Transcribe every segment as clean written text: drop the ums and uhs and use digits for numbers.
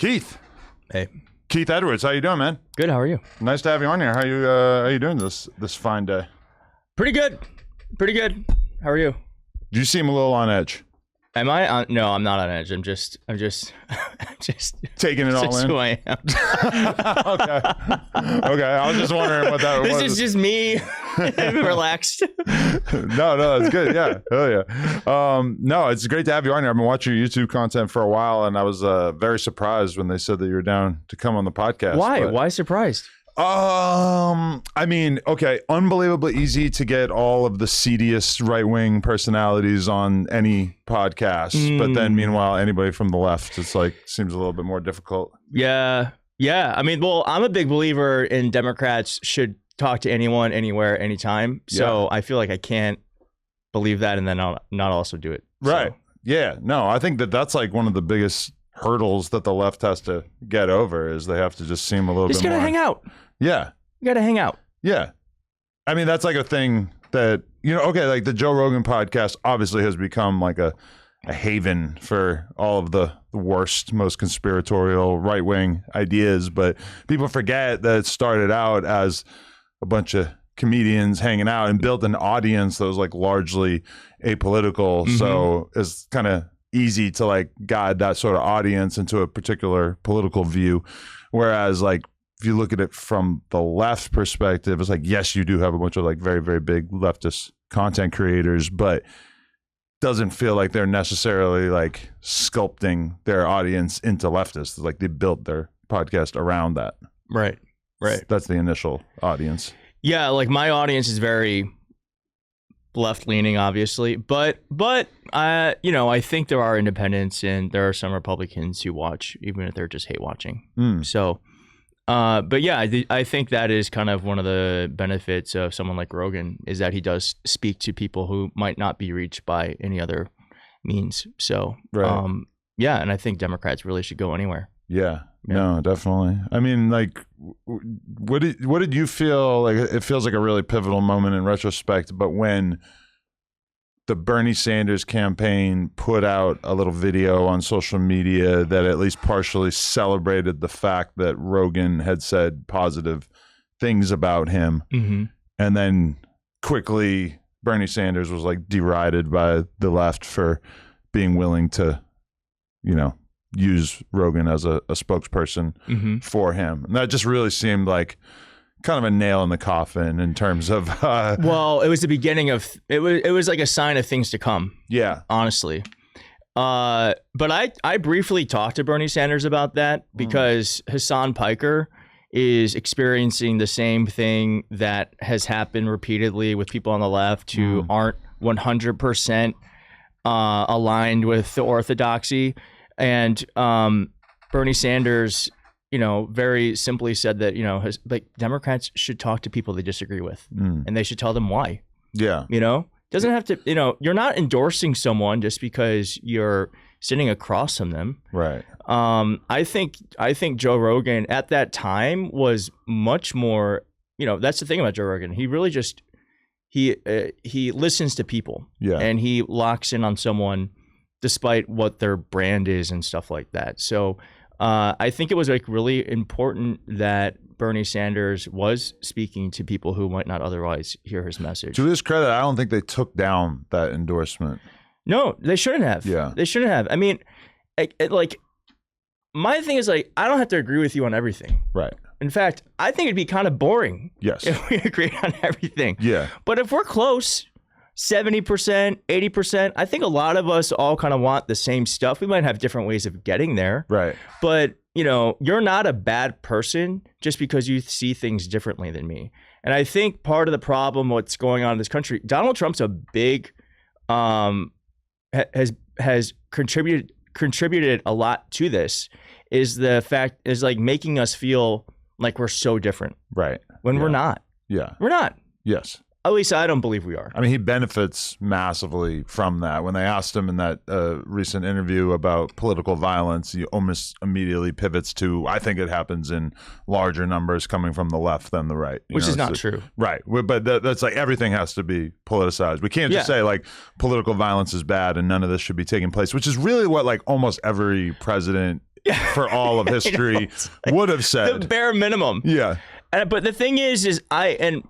Keith. Hey. Keith Edwards, how you doing, man? Good, how are you? Nice to have you on here. How you doing this fine day? Pretty good. How are you? You seem a little on edge. Am I on? No, I'm not on edge. I'm just taking it all in. Who I am. Okay. I was just wondering what that was. This is just me, relaxed. No, it's good. Yeah, hell yeah. No, it's great to have you on here. I've been watching your YouTube content for a while, and I was very surprised when they said that you were down to come on the podcast. Why? Why surprised? I mean, okay, unbelievably easy to get all of the seediest right-wing personalities on any podcast, but then meanwhile, anybody from the left, it's like, seems a little bit more difficult. Yeah. I mean, well, I'm a big believer in Democrats should talk to anyone, anywhere, anytime. So I feel like I can't believe that and then I'll not also do it. Right. So. Yeah. No, I think that's like one of the biggest hurdles that the left has to get over is they have to just seem a little bit more. Just gotta hang out. Yeah. You gotta hang out. Yeah. I mean, that's like a thing that, okay, like the Joe Rogan podcast obviously has become like a haven for all of the worst, most conspiratorial right-wing ideas. But people forget that it started out as a bunch of comedians hanging out and built an audience that was like largely apolitical. Mm-hmm. So it's kind of easy to like guide that sort of audience into a particular political view. Whereas like, if you look at it from the left perspective, it's like, yes, you do have a bunch of like very, very big leftist content creators, but doesn't feel like they're necessarily like sculpting their audience into leftists. Like they built their podcast around that. Right. That's the initial audience. Yeah, like my audience is very left-leaning, obviously, but I think there are independents and there are some Republicans who watch, even if they're just hate watching. So. But yeah, I think that is kind of one of the benefits of someone like Rogan is that he does speak to people who might not be reached by any other means. So, yeah, and I think Democrats really should go anywhere. Yeah. No, definitely. I mean, like, what did you feel like? It feels like a really pivotal moment in retrospect, but when the Bernie Sanders campaign put out a little video on social media that at least partially celebrated the fact that Rogan had said positive things about him. Mm-hmm. And then quickly Bernie Sanders was like derided by the left for being willing to, use Rogan as a spokesperson for him. And that just really seemed like kind of a nail in the coffin in terms of well, it was the beginning of it was like a sign of things to come. Yeah, honestly. But I briefly talked to Bernie Sanders about that because Hassan Piker is experiencing the same thing that has happened repeatedly with people on the left who aren't 100% aligned with the orthodoxy. And Bernie Sanders very simply said that, like Democrats should talk to people they disagree with and they should tell them why. Yeah. Doesn't have to, you're not endorsing someone just because you're sitting across from them. Right. I think Joe Rogan at that time was much more, that's the thing about Joe Rogan. He really just, he listens to people and he locks in on someone despite what their brand is and stuff like that. So, I think it was like really important that Bernie Sanders was speaking to people who might not otherwise hear his message. To his credit, I don't think they took down that endorsement. No, they shouldn't have. Yeah, they shouldn't have. I mean, like my thing is like I don't have to agree with you on everything. Right. In fact, I think it'd be kind of boring. Yes. If we agreed on everything. Yeah. But if we're close, 70%, 80%. I think a lot of us all kind of want the same stuff. We might have different ways of getting there. Right. But, you're not a bad person just because you see things differently than me. And I think part of the problem, what's going on in this country, Donald Trump's a big, has contributed a lot to this, is the fact is like making us feel like we're so different. Right. When we're not. Yeah. We're not. Yes. At least I don't believe we are. I mean, he benefits massively from that. When they asked him in that recent interview about political violence, he almost immediately pivots to, I think it happens in larger numbers coming from the left than the right. Which is not true. Right. But that's like everything has to be politicized. We can't just say like political violence is bad and none of this should be taking place, which is really what like almost every president for all of history would have said. The bare minimum. Yeah. But the thing is I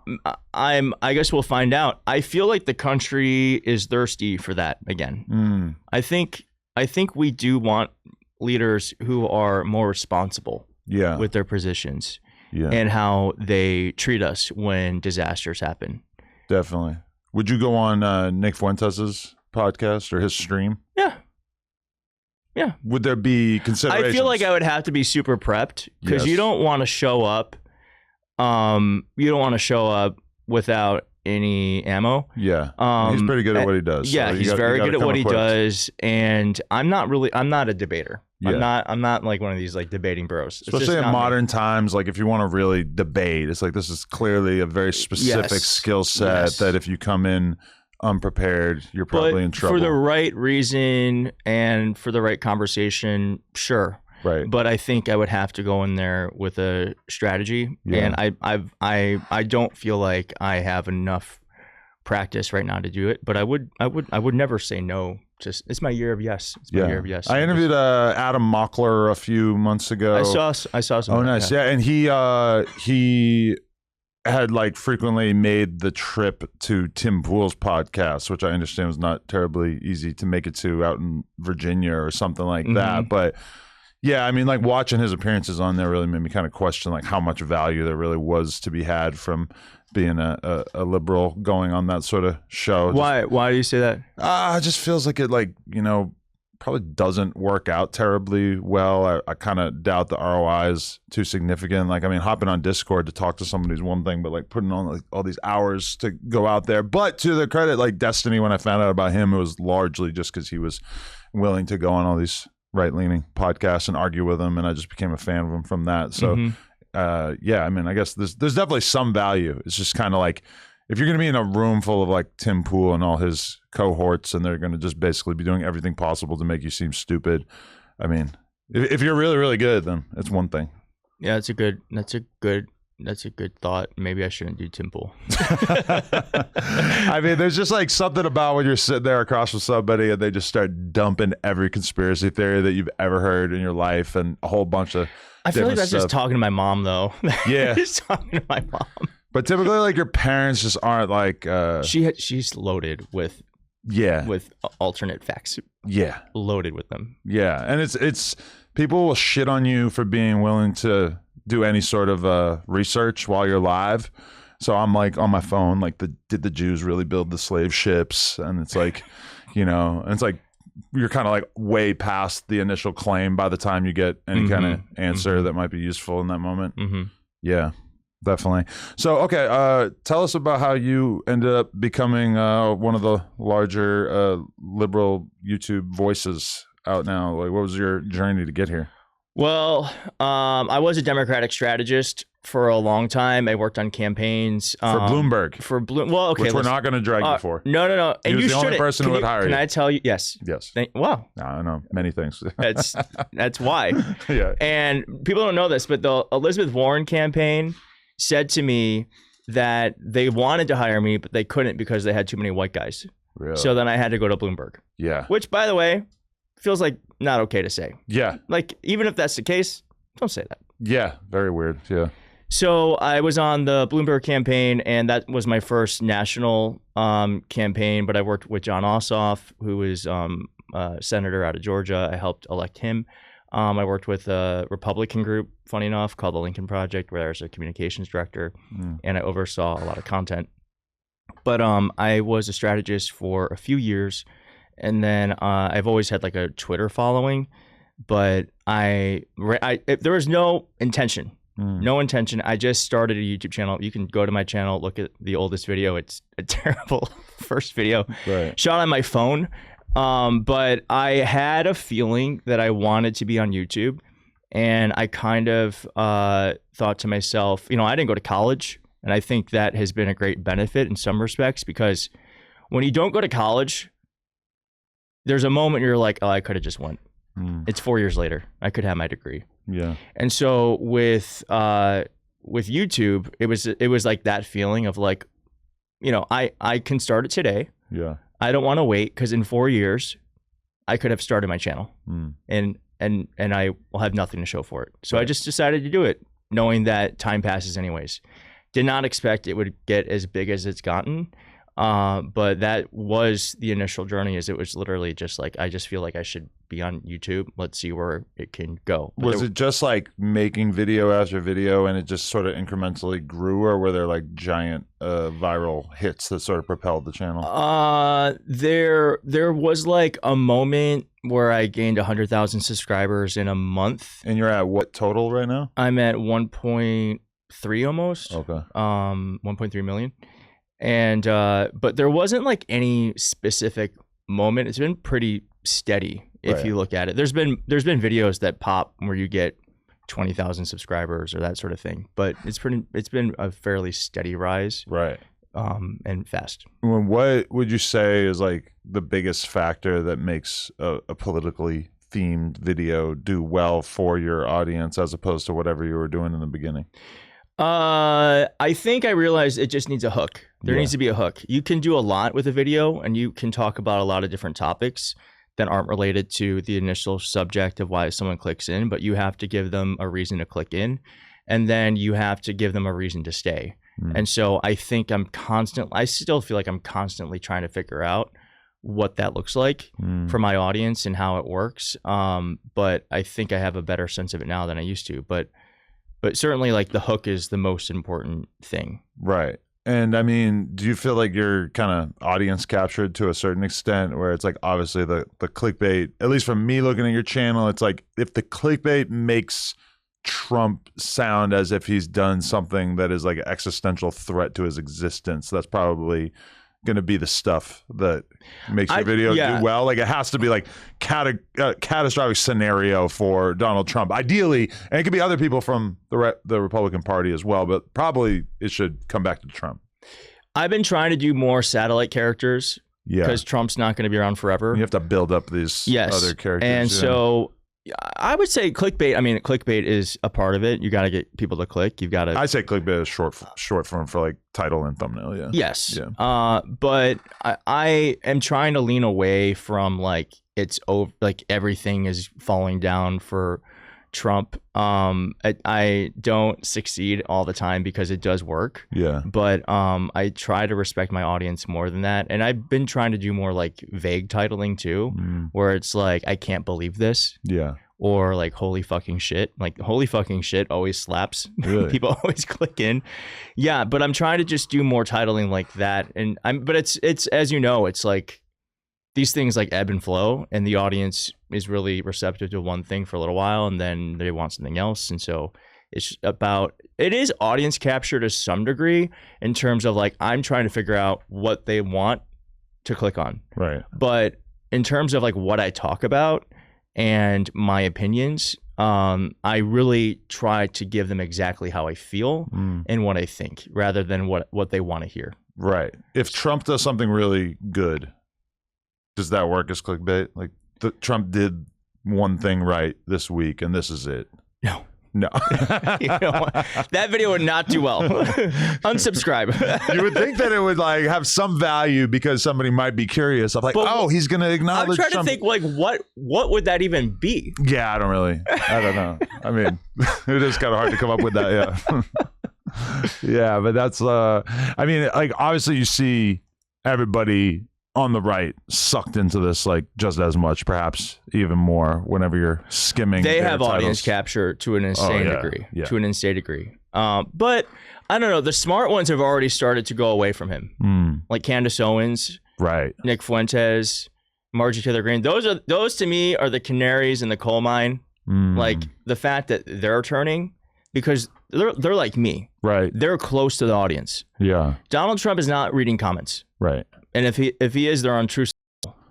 guess we'll find out. I feel like the country is thirsty for that again. I think we do want leaders who are more responsible with their positions and how they treat us when disasters happen. Definitely. Would you go on Nick Fuentes' podcast or his stream? Yeah. Yeah. Would there be considerations? I feel like I would have to be super prepped because you don't want to show up. You don't want to show up without any ammo. Yeah. He's pretty good at what he does. Yeah, so he's very good at what he does. And I'm not a debater. Yeah. I'm not like one of these like debating bros. Especially in modern times, like if you want to really debate, it's like this is clearly a very specific skill set that if you come in unprepared, you're probably in trouble. For the right reason and for the right conversation, sure. Right. But I think I would have to go in there with a strategy, and I don't feel like I have enough practice right now to do it. But I would never say no. Just it's my year of yes. It's my year of yes. I interviewed Adam Mockler a few months ago. I saw some. Oh, nice. Yeah, and he had like frequently made the trip to Tim Pool's podcast, which I understand was not terribly easy to make it to out in Virginia or something like that, but. Yeah, I mean, like watching his appearances on there really made me kind of question like how much value there really was to be had from being a liberal going on that sort of show. Why do you say that? It just feels like it probably doesn't work out terribly well. I kind of doubt the ROI is too significant. Like, I mean, hopping on Discord to talk to somebody is one thing, but like putting on like all these hours to go out there. But to the credit, like Destiny, when I found out about him, it was largely just because he was willing to go on all these right-leaning podcasts and argue with them, and I just became a fan of him from that. So, I mean, I guess there's definitely some value. It's just kind of like if you're going to be in a room full of like Tim Pool and all his cohorts, and they're going to just basically be doing everything possible to make you seem stupid. I mean, if you're really, really good, then it's one thing. Yeah, that's a good thought. Maybe I shouldn't do Tim Pool. I mean, there's just like something about when you're sitting there across from somebody and they just start dumping every conspiracy theory that you've ever heard in your life and a whole bunch of I feel like that's just talking to my mom, though. Yeah. Just talking to my mom. But typically, like, your parents just aren't like... She's loaded with alternate facts. Yeah. Loaded with them. Yeah. And it's people will shit on you for being willing to do any sort of research while you're live. So I'm like on my phone, like, did the Jews really build the slave ships? And it's like, and it's like you're kind of like way past the initial claim by the time you get any kind of answer that might be useful in that moment. Yeah, definitely. So, okay, tell us about how you ended up becoming one of the larger liberal YouTube voices out now. Like, what was your journey to get here? Well, I was a Democratic strategist for a long time. I worked on campaigns for Bloomberg. Well, okay, which we're not going to drag you for. No. And you the only person who would hire you. Can I tell you? Yes. Wow. I know many things. That's why. Yeah. And people don't know this, but the Elizabeth Warren campaign said to me that they wanted to hire me, but they couldn't because they had too many white guys. Really? So then I had to go to Bloomberg. Yeah. Which, by the way, feels like not okay to say. Yeah. Like, even if that's the case, don't say that. Yeah. Very weird. Yeah. So I was on the Bloomberg campaign, and that was my first national campaign, but I worked with John Ossoff, who is a senator out of Georgia. I helped elect him. I worked with a Republican group, funny enough, called the Lincoln Project, where I was a communications director, and I oversaw a lot of content. But I was a strategist for a few years, and then I've always had like a Twitter following, but there was no intention. No intention. I just started a YouTube channel. You can go to my channel, look at the oldest video. It's a terrible first video. Right. Shot on my phone. But I had a feeling that I wanted to be on YouTube. And I kind of thought to myself, I didn't go to college. And I think that has been a great benefit in some respects, because when you don't go to college, there's a moment you're like, oh, I could have just went. It's 4 years later. I could have my degree. Yeah. And so with YouTube, it was like that feeling of like, I can start it today. Yeah. I don't want to wait, because in 4 years, I could have started my channel. And and I will have nothing to show for it. So I just decided to do it, knowing that time passes anyways. Did not expect it would get as big as it's gotten. But that was the initial journey. Is it was literally just like, I just feel like I should be on YouTube. Let's see where it can go. But was it just like making video after video and it just sort of incrementally grew, or were there like giant viral hits that sort of propelled the channel? There was like a moment where I gained 100,000 subscribers in a month. And you're at what total right now? I'm at 1.3 almost. Okay. 1.3 million. And but there wasn't like any specific moment. It's been pretty steady if you look at it. There's been videos that pop where you get 20,000 subscribers or that sort of thing, but it's been a fairly steady rise, right? And fast. What would you say is like the biggest factor that makes a politically themed video do well for your audience as opposed to whatever you were doing in the beginning? I think I realized it just needs a hook. There needs to be a hook. You can do a lot with a video and you can talk about a lot of different topics that aren't related to the initial subject of why someone clicks in, but you have to give them a reason to click in, and then you have to give them a reason to stay. And so I think I still feel like I'm constantly trying to figure out what that looks like for my audience and how it works. But I think I have a better sense of it now than I used to, but certainly like the hook is the most important thing. Right. And I mean, do you feel like you're kind of audience captured to a certain extent where it's like, obviously the clickbait, at least from me looking at your channel, it's like if the clickbait makes Trump sound as if he's done something that is like an existential threat to his existence, that's probably going to be the stuff that makes your video do well. Like it has to be like catastrophic scenario for Donald Trump, ideally, and it could be other people from the Republican Party as well, but probably it should come back to Trump. I've been trying to do more satellite characters because Trump's not going to be around forever. You have to build up these other characters. And so I would say clickbait. I mean, clickbait is a part of it. You got to get people to click. You've got to. I say clickbait is short form for like title and thumbnail. Yeah. Yes. Yeah. But I am trying to lean away from like it's over, like everything is falling down for Trump. I don't succeed all the time because it does work. Yeah. But I try to respect my audience more than that, and I've been trying to do more like vague titling too, where it's like I can't believe this. Yeah. Or like holy fucking shit. Like holy fucking shit always slaps. Really? People always click in. Yeah. But I'm trying to just do more titling like that, and but it's as you know, it's like these things like ebb and flow, and the audience is really receptive to one thing for a little while and then they want something else. And so it is audience capture to some degree in terms of like, I'm trying to figure out what they want to click on. Right. But in terms of like what I talk about and my opinions, I really try to give them exactly how I feel and what I think rather than what they want to hear. Right. If Trump does something really good, does that work as clickbait? Like Trump did one thing right this week and this is it. No. You know, that video would not do well. Unsubscribe. You would think that it would like have some value because somebody might be curious. I'm like, oh, he's going to acknowledge. I'm trying to think like what would that even be? Yeah, I don't know. I mean, it is kind of hard to come up with that. Yeah. Yeah, but that's I mean, like obviously you see everybody on the right sucked into this like just as much, perhaps even more whenever you're skimming. They have audience capture to an insane degree. Yeah. To an insane degree. But I don't know. The smart ones have already started to go away from him. Like Candace Owens, right? Nick Fuentes, Margie Taylor Greene. Those to me are the canaries in the coal mine. Like the fact that they're turning because they're like me. Right. They're close to the audience. Yeah. Donald Trump is not reading comments. Right. And if he is, they're on True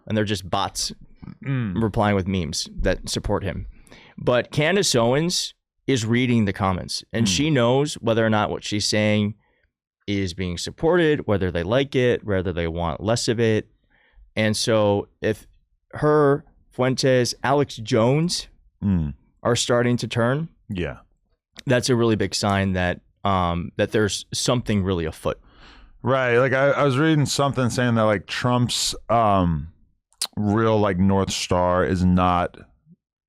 and they're just bots replying with memes that support him. But Candace Owens is reading the comments and she knows whether or not what she's saying is being supported, whether they like it, whether they want less of it. And so if her, Fuentes, Alex Jones are starting to turn, that's a really big sign that that there's something really afoot. Right. Like I was reading something saying that like Trump's real like North Star is not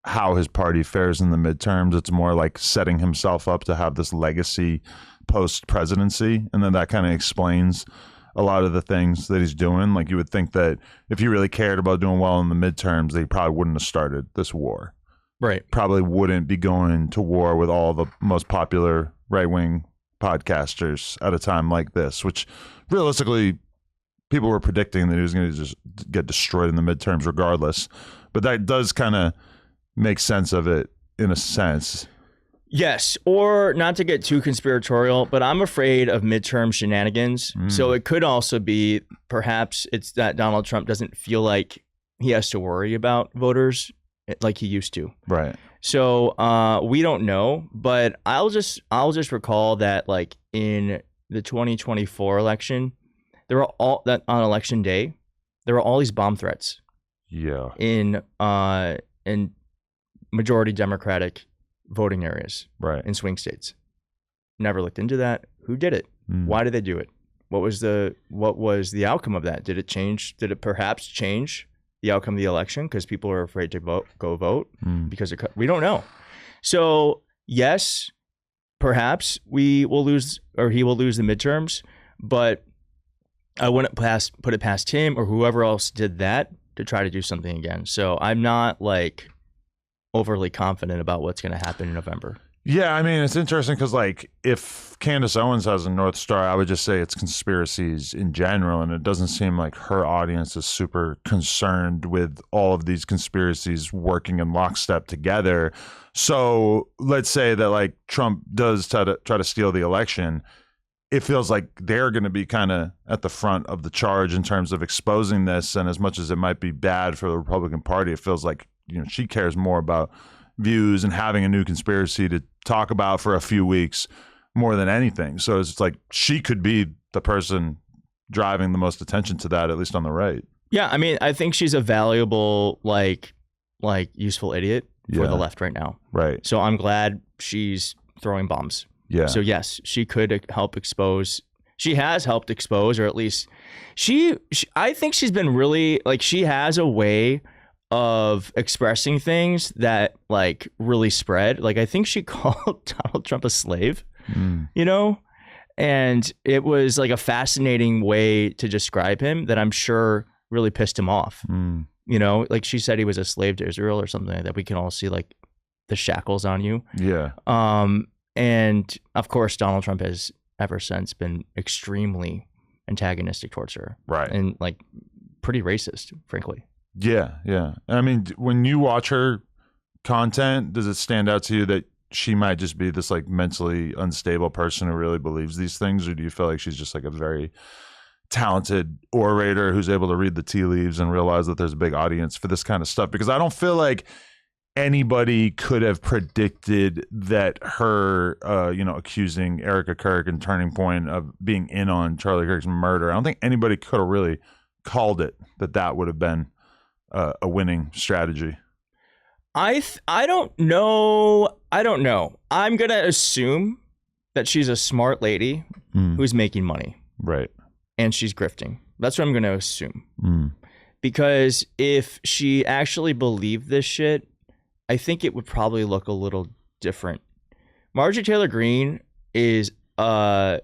how his party fares in the midterms. It's more like setting himself up to have this legacy post presidency, and then that kind of explains a lot of the things that he's doing. Like, you would think that if he really cared about doing well in the midterms, they probably wouldn't have started this war. Right. Probably wouldn't be going to war with all the most popular right-wing podcasters at a time like this, which realistically people were predicting that he was going to just get destroyed in the midterms regardless. But that does kind of make sense of it in a sense. Yes, or not to get too conspiratorial, but I'm afraid of midterm shenanigans. So it could also be perhaps it's that Donald Trump doesn't feel like he has to worry about voters like he used to. Right. So we don't know, but I'll just recall that like in the 2024 election, there were all that on election day, there were all these bomb threats. Yeah. In majority Democratic voting areas, right, in swing states. Never looked into that. Who did it? Why did they do it? What was the outcome of that? Did it change? Did it perhaps change the outcome of the election because people are afraid to go vote? Because we don't know. So yes, perhaps we will lose, or he will lose the midterms, but I wouldn't put it past him or whoever else did that to try to do something again. So I'm not like overly confident about what's going to happen in November. Yeah, I mean, it's interesting because, like, if Candace Owens has a North Star, I would just say it's conspiracies in general, and it doesn't seem like her audience is super concerned with all of these conspiracies working in lockstep together. So let's say that, like, Trump does try to steal the election. It feels like they're going to be kind of at the front of the charge in terms of exposing this, and as much as it might be bad for the Republican Party, it feels like, you know, she cares more about views and having a new conspiracy to talk about for a few weeks more than anything. So it's like she could be the person driving the most attention to that, at least on the right. Yeah, I mean, I think she's a valuable, like useful idiot for the left right now. Right. So I'm glad she's throwing bombs. Yeah. So yes, she could help expose. She has helped expose, or at least I think she's been really, like, she has a way of expressing things that like really spread. Like, I think she called Donald Trump a slave, you know, and it was like a fascinating way to describe him that I'm sure really pissed him off. You know, like she said he was a slave to Israel or something like that. We can all see like the shackles on you. Yeah. And of course, Donald Trump has ever since been extremely antagonistic towards her. Right. And like pretty racist, frankly. Yeah, yeah. I mean, when you watch her content, does it stand out to you that she might just be this like mentally unstable person who really believes these things, or do you feel like she's just like a very talented orator who's able to read the tea leaves and realize that there's a big audience for this kind of stuff? Because I don't feel like anybody could have predicted that her, accusing Erica Kirk and Turning Point of being in on Charlie Kirk's murder. I don't think anybody could have really called it that would have been a winning strategy. I don't know. I'm going to assume that she's a smart lady who's making money. Right. And she's grifting. That's what I'm going to assume. Because if she actually believed this shit, I think it would probably look a little different. Marjorie Taylor Greene is a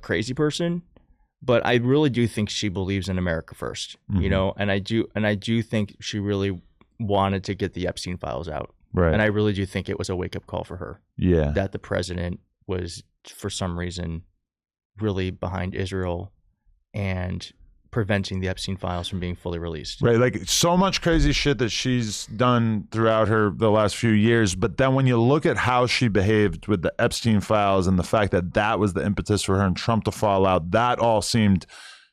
crazy person, but I really do think she believes in America first, you know, and I do think she really wanted to get the Epstein files out. Right. And I really do think it was a wake-up call for her. Yeah. That the president was, for some reason, really behind Israel and preventing the Epstein files from being fully released. Right. Like, so much crazy shit that she's done throughout the last few years. But then when you look at how she behaved with the Epstein files and the fact that was the impetus for her and Trump to fall out, that all seemed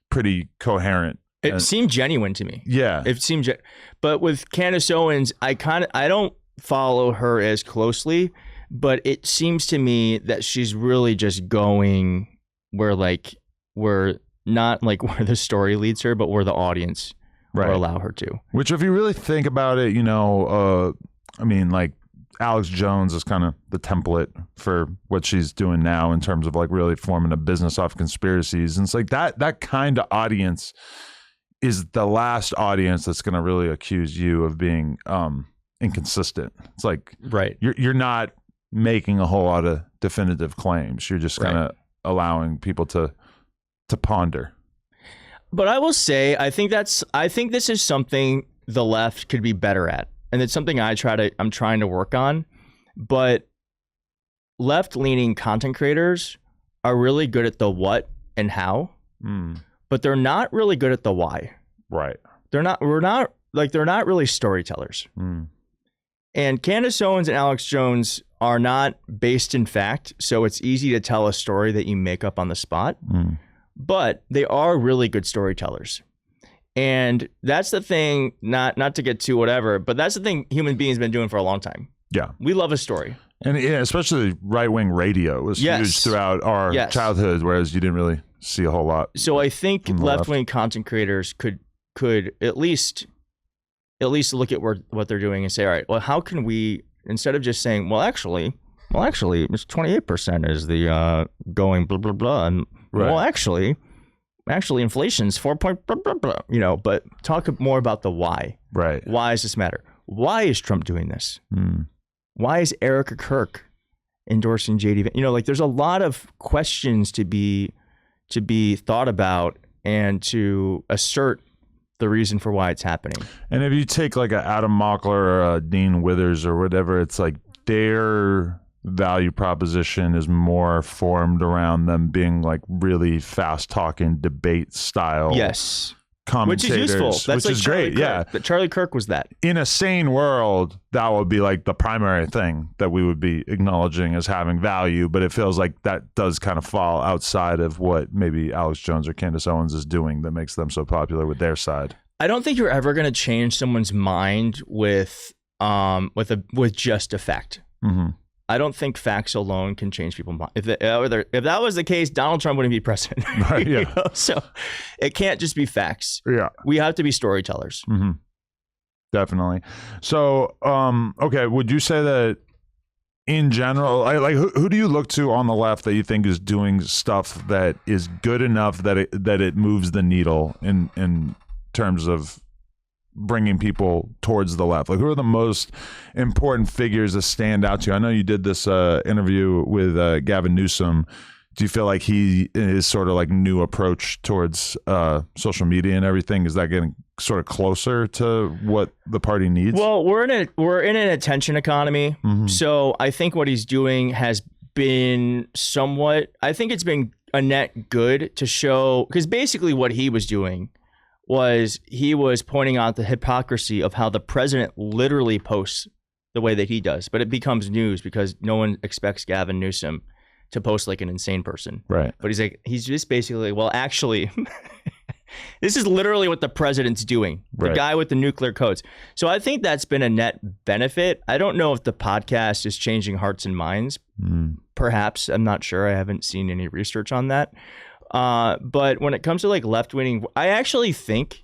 pretty coherent. It seemed genuine to me. Yeah. It seemed, but with Candace Owens, I don't follow her as closely, but it seems to me that she's really just going where not like where the story leads her, but where the audience will allow her to. Which, if you really think about it, I mean, like, Alex Jones is kind of the template for what she's doing now in terms of like really forming a business off conspiracies. And it's like that kind of audience is the last audience that's going to really accuse you of being inconsistent. It's like right. You're not making a whole lot of definitive claims. You're just kind of allowing people to ponder. But I will say, I think this is something the left could be better at, and it's something I'm trying to work on. But left-leaning content creators are really good at the what and how, but they're not really good at the why. Right. They're not really storytellers. And Candace Owens and Alex Jones are not based in fact, so it's easy to tell a story that you make up on the spot. But they are really good storytellers. And that's the thing, not to get too whatever, but that's the thing human beings have been doing for a long time. Yeah. We love a story. And especially right-wing radio was huge throughout our childhood, whereas you didn't really see a whole lot. So I think left-wing content creators could at least look at what they're doing and say, all right, well, how can we, instead of just saying, well, actually, it's 28% is the going blah, blah, blah. And well, actually, inflation's 4 point blah, blah, blah, but talk more about the why. Right. Why does this matter? Why is Trump doing this? Why is Erica Kirk endorsing JD? There's a lot of questions to be thought about and to assert the reason for why it's happening. And if you take like a Adam Mockler or a Dean Withers or whatever, it's like their value proposition is more formed around them being like really fast talking debate style. Yes. Commentators, which is useful. That's which is great. Kirk. Yeah. But Charlie Kirk was that. In a sane world, that would be like the primary thing that we would be acknowledging as having value. But it feels like that does kind of fall outside of what maybe Alex Jones or Candace Owens is doing that makes them so popular with their side. I don't think you're ever going to change someone's mind with just a fact. I don't think facts alone can change people's mind. If that was the case, Donald Trump wouldn't be president. Right, yeah. So it can't just be facts. Yeah. We have to be storytellers. Definitely. So, okay, would you say that in general, like who do you look to on the left that you think is doing stuff that is good enough that it moves the needle in terms of bringing people towards the left? Like, who are the most important figures that stand out to you? I know you did this interview with Gavin Newsom. Do you feel like he is sort of like new approach towards social media and everything? Is that getting sort of closer to what the party needs? Well, we're in an attention economy. So I think what he's doing has been somewhat, I think it's been a net good to show, because basically what he was doing was he was pointing out the hypocrisy of how the president literally posts the way that he does, but it becomes news because no one expects Gavin Newsom to post like an insane person. Right. But he's just basically, well, actually, this is literally what the president's doing. The guy with the nuclear codes. So I think that's been a net benefit. I don't know if the podcast is changing hearts and minds. Perhaps. I'm not sure. I haven't seen any research on that. But when it comes to like left-wing, I actually think,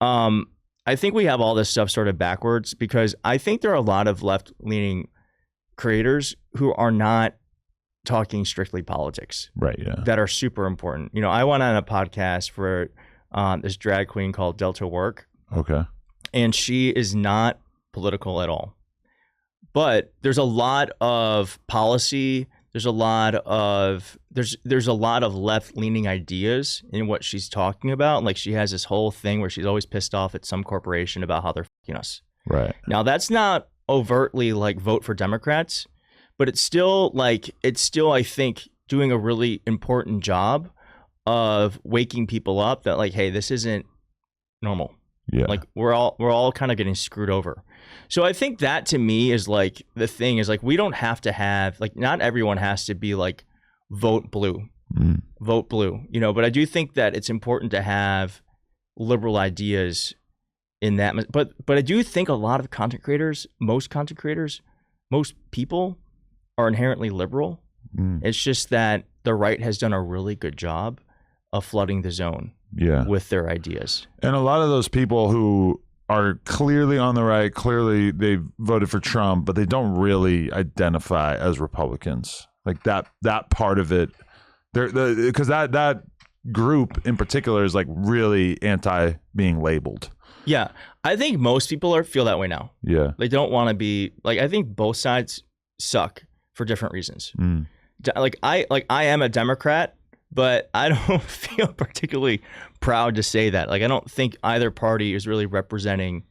we have all this stuff sort of backwards, because I think there are a lot of left-leaning creators who are not talking strictly politics. Right. Yeah. That are super important. I went on a podcast for this drag queen called Delta Work. Okay. And she is not political at all. But there's a lot of policy. There's a lot of left-leaning ideas in what she's talking about. Like, she has this whole thing where she's always pissed off at some corporation about how they're fucking us. Right. Now, that's not overtly like vote for Democrats, but it's still, I think, doing a really important job of waking people up that, like, hey, this isn't normal. Yeah. Like, we're all kind of getting screwed over. So I think that, to me, is like the thing is, like, we don't have to have, like, not everyone has to be like vote blue, but I do think that it's important to have liberal ideas in that. But I do think a lot of most people are inherently liberal. It's just that the right has done a really good job of flooding the zone with their ideas. And a lot of those people who are clearly on the right, clearly they voted for Trump, but they don't really identify as Republicans. Like that part of it, because that group in particular is like really anti being labeled. Yeah, I think most people feel that way now. Yeah. They don't want to be like, I think both sides suck for different reasons. Like I am a Democrat, but I don't feel particularly proud to say that. Like, I don't think either party is really representing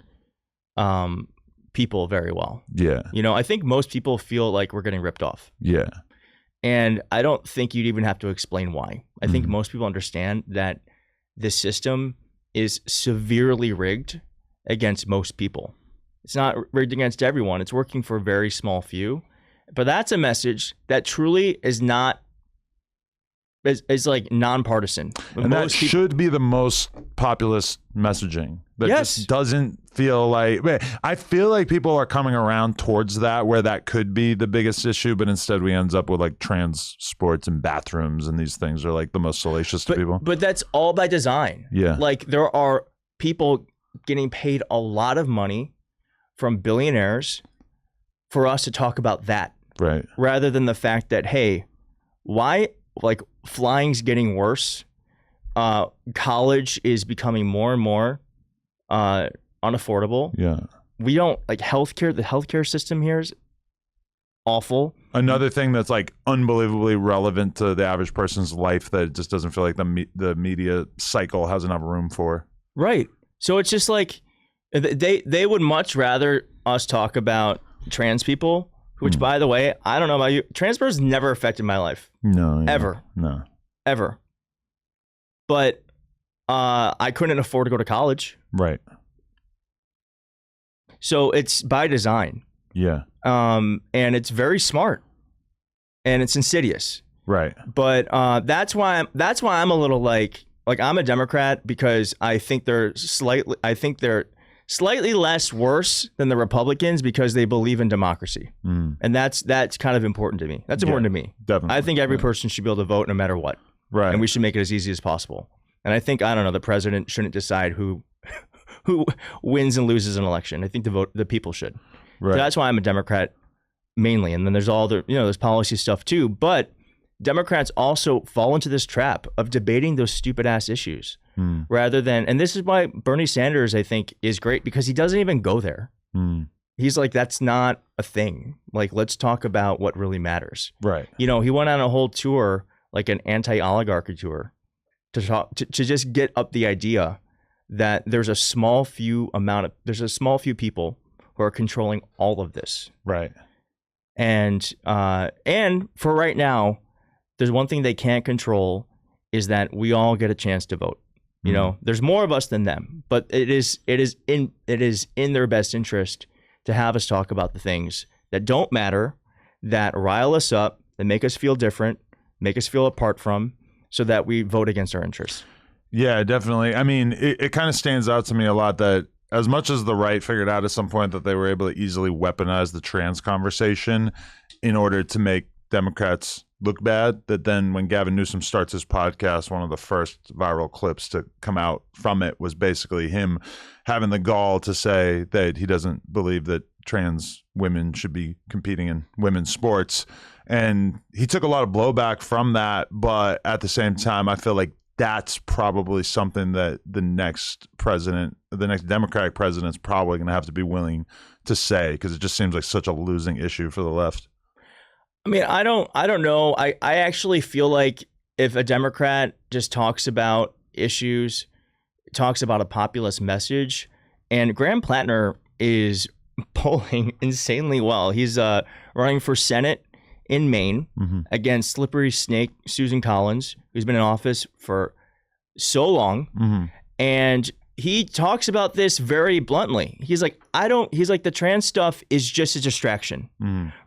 people very well. Yeah. You know, I think most people feel like we're getting ripped off. Yeah. And I don't think you'd even have to explain why. I think most people understand that this system is severely rigged against most people. It's not rigged against everyone. It's working for a very small few. But that's a message that truly is not is like nonpartisan. And that should be the most populist messaging. That just doesn't feel like, I feel like people are coming around towards that, where that could be the biggest issue, but instead we ends up with like trans sports and bathrooms, and these things are like the most salacious to people. But that's all by design. Yeah. Like, there are people getting paid a lot of money from billionaires for us to talk about that. Right. Rather than the fact that, hey, why, like, flying's getting worse. College is becoming more and more unaffordable. Yeah. We don't, like, healthcare. The healthcare system here is awful. Another thing that's like unbelievably relevant to the average person's life that it just doesn't feel like the media cycle has enough room for. Right. So it's just like they would much rather us talk about trans people, which, by the way, I don't know about you, transfer's never affected my life. No. Yeah. Ever. No. Ever. But I couldn't afford to go to college. Right. So it's by design. Yeah. And it's very smart. And it's insidious. Right. But that's why I'm a little like I'm a Democrat, because I think they're slightly less worse than the Republicans because they believe in democracy. And that's kind of important to me. That's important to me. Definitely. I think every person should be able to vote no matter what. Right. And we should make it as easy as possible. And I think, the president shouldn't decide who wins and loses an election. I think the people should. Right. So that's why I'm a Democrat mainly. And then there's all the, there's policy stuff too. But Democrats also fall into this trap of debating those stupid ass issues rather than, and this is why Bernie Sanders, I think, is great, because he doesn't even go there. He's like, that's not a thing. Like, let's talk about what really matters. Right. He went on a whole tour, like an anti-oligarchy tour, to talk to just get up the idea that there's a small few people who are controlling all of this. Right. And for right now, there's one thing they can't control, is that we all get a chance to vote. There's more of us than them, but it is in their best interest to have us talk about the things that don't matter, that rile us up, that make us feel different, make us feel apart from, so that we vote against our interests. Yeah, definitely. I mean, it kind of stands out to me a lot that as much as the right figured out at some point that they were able to easily weaponize the trans conversation in order to make Democrats look bad, that then when Gavin Newsom starts his podcast, one of the first viral clips to come out from it was basically him having the gall to say that he doesn't believe that trans women should be competing in women's sports. And he took a lot of blowback from that. But at the same time, I feel like that's probably something that the next Democratic president is probably going to have to be willing to say, because it just seems like such a losing issue for the left. I mean, I don't know. I actually feel like if a Democrat just talks about issues, talks about a populist message, and Graham Plattner is polling insanely well. He's running for Senate in Maine against slippery snake Susan Collins, who's been in office for so long. And he talks about this very bluntly. He's like, the trans stuff is just a distraction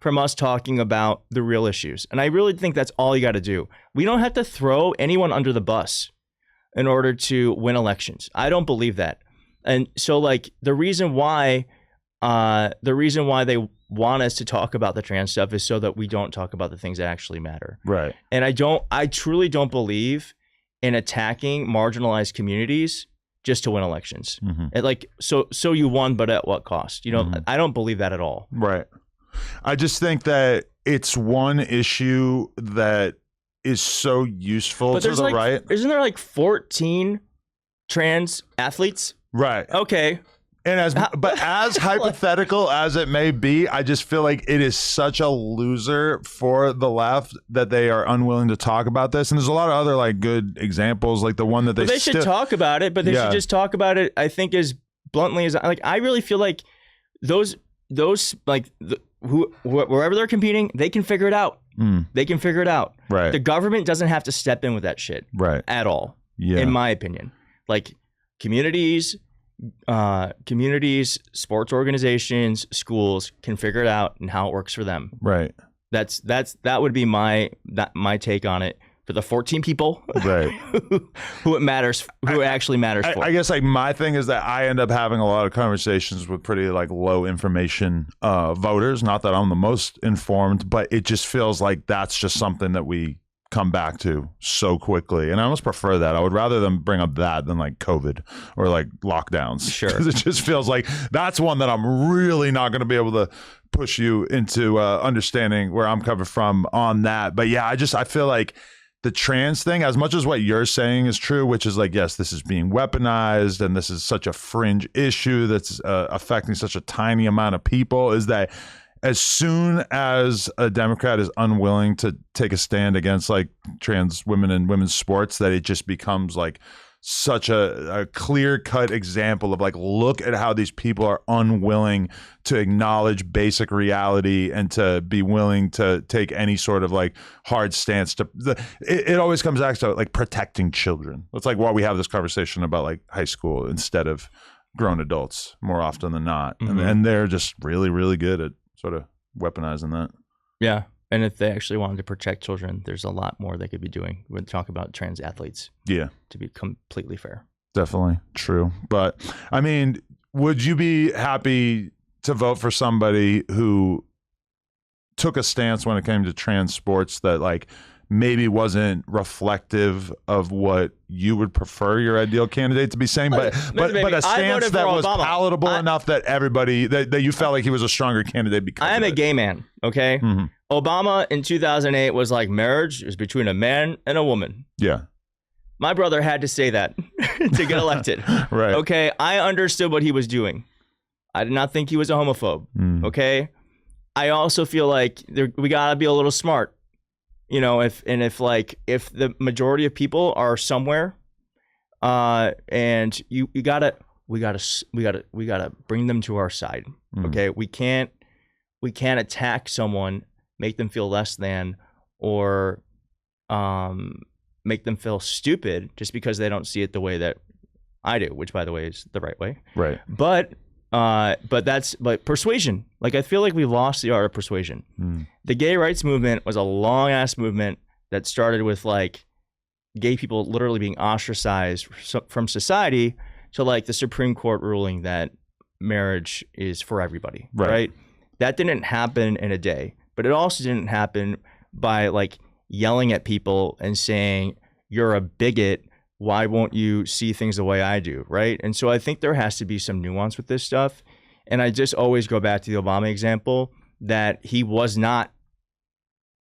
from us talking about the real issues. And I really think that's all you got to do. We don't have to throw anyone under the bus in order to win elections. I don't believe that. And so, like, the reason why they want us to talk about the trans stuff is so that we don't talk about the things that actually matter. Right. And I truly don't believe in attacking marginalized communities just to win elections. So you won, but at what cost? I don't believe that at all. Right. I just think that it's one issue that is so useful to the right. Isn't there like 14 trans athletes? Right. Okay. And as hypothetical as it may be, I just feel like it is such a loser for the left that they are unwilling to talk about this. And there's a lot of other like good examples, like the one that they should talk about it, but they should just talk about it. I think as bluntly as like I really feel like those like wherever they're competing, they can figure it out. They can figure it out. Right. The government doesn't have to step in with that shit. Right. At all. Yeah. In my opinion, like communities, sports organizations, schools can figure it out and how it works for them. Right. That would be my take on it for the 14 people. Right. who it actually matters for. I guess like my thing is that I end up having a lot of conversations with pretty like low information voters. Not that I'm the most informed, but it just feels like that's just something that we come back to so quickly, and I almost prefer that. I would rather them bring up that than like COVID or like lockdowns. Sure. Because it just feels like that's one that I'm really not going to be able to push you into understanding where I'm coming from on that. But yeah, I feel like the trans thing, as much as what you're saying is true, which is like, yes, this is being weaponized and this is such a fringe issue that's affecting such a tiny amount of people, is that as soon as a Democrat is unwilling to take a stand against like trans women and women's sports, that it just becomes like such a clear-cut example of like, look at how these people are unwilling to acknowledge basic reality and to be willing to take any sort of like hard stance it always comes back to like protecting children. It's like why we have this conversation about like high school instead of grown adults more often than not. Mm-hmm. And they're just really, really good at sort of weaponizing that. Yeah. And if they actually wanted to protect children, there's a lot more they could be doing when talk about trans athletes. Yeah. To be completely fair. Definitely true. But I mean, would you be happy to vote for somebody who took a stance when it came to trans sports that like maybe wasn't reflective of what you would prefer your ideal candidate to be saying, but a stance that was palatable enough that everybody that you felt like he was a stronger candidate because I am a gay man, okay? Mm-hmm. Obama in 2008 was like marriage is between a man and a woman. Yeah. My brother had to say that to get elected. Right. Okay, I understood what he was doing. I did not think he was a homophobe. Okay? I also feel like we got to be a little smart. You know, if the majority of people are somewhere, and we gotta bring them to our side. Okay, we can't attack someone, make them feel less than, or make them feel stupid just because they don't see it the way that I do, which by the way is the right way. Right. But persuasion. Like I feel like we lost the art of persuasion. The gay rights movement was a long ass movement that started with like gay people literally being ostracized from society to like the Supreme Court ruling that marriage is for everybody. Right? That didn't happen in a day, but it also didn't happen by like yelling at people and saying you're a bigot. Why won't you see things the way I do? Right. And so I think there has to be some nuance with this stuff. And I just always go back to the Obama example that he was not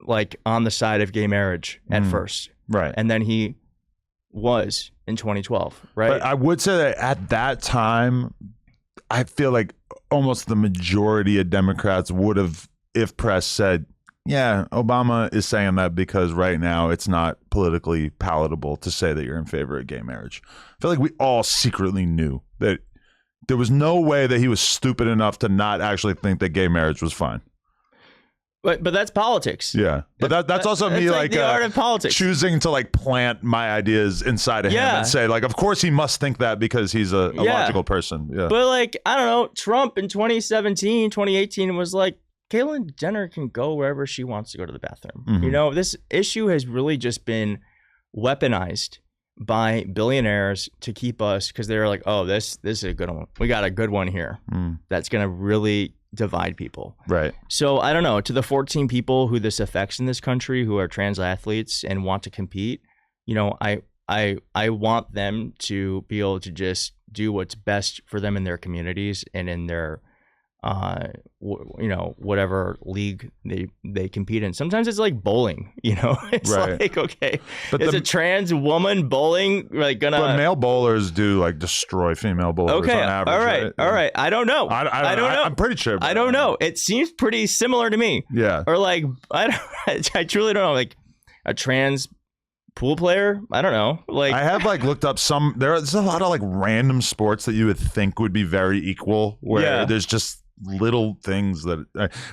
like on the side of gay marriage at first. Right. And then he was in 2012. Right. But I would say that at that time, I feel like almost the majority of Democrats would have, if pressed, said, yeah, Obama is saying that because right now it's not politically palatable to say that you're in favor of gay marriage. I feel like we all secretly knew that there was no way that he was stupid enough to not actually think that gay marriage was fine. But that's politics. Yeah, but that's also me like the art of politics. Choosing to like plant my ideas inside of him and say like, of course he must think that because he's a logical person. Yeah. But like, I don't know, Trump in 2017, 2018 was like, Caitlyn Jenner can go wherever she wants to go to the bathroom. You know, this issue has really just been weaponized by billionaires to keep us, because they're like, oh, this is a good one. We got a good one here that's going to really divide people. Right. So I don't know, to the 14 people who this affects in this country who are trans athletes and want to compete, you know, I want them to be able to just do what's best for them in their communities and in their whatever league they compete in. Sometimes it's like bowling, it's like, okay, but is a trans woman bowling like gonna? But male bowlers do like destroy female bowlers on average. All right. I don't know. I don't know. I'm pretty sure. I don't know. It seems pretty similar to me. Yeah. Or like, I truly don't know. Like a trans pool player, I don't know. Like I have like looked up there's a lot of like random sports that you would think would be very equal, where there's just little things that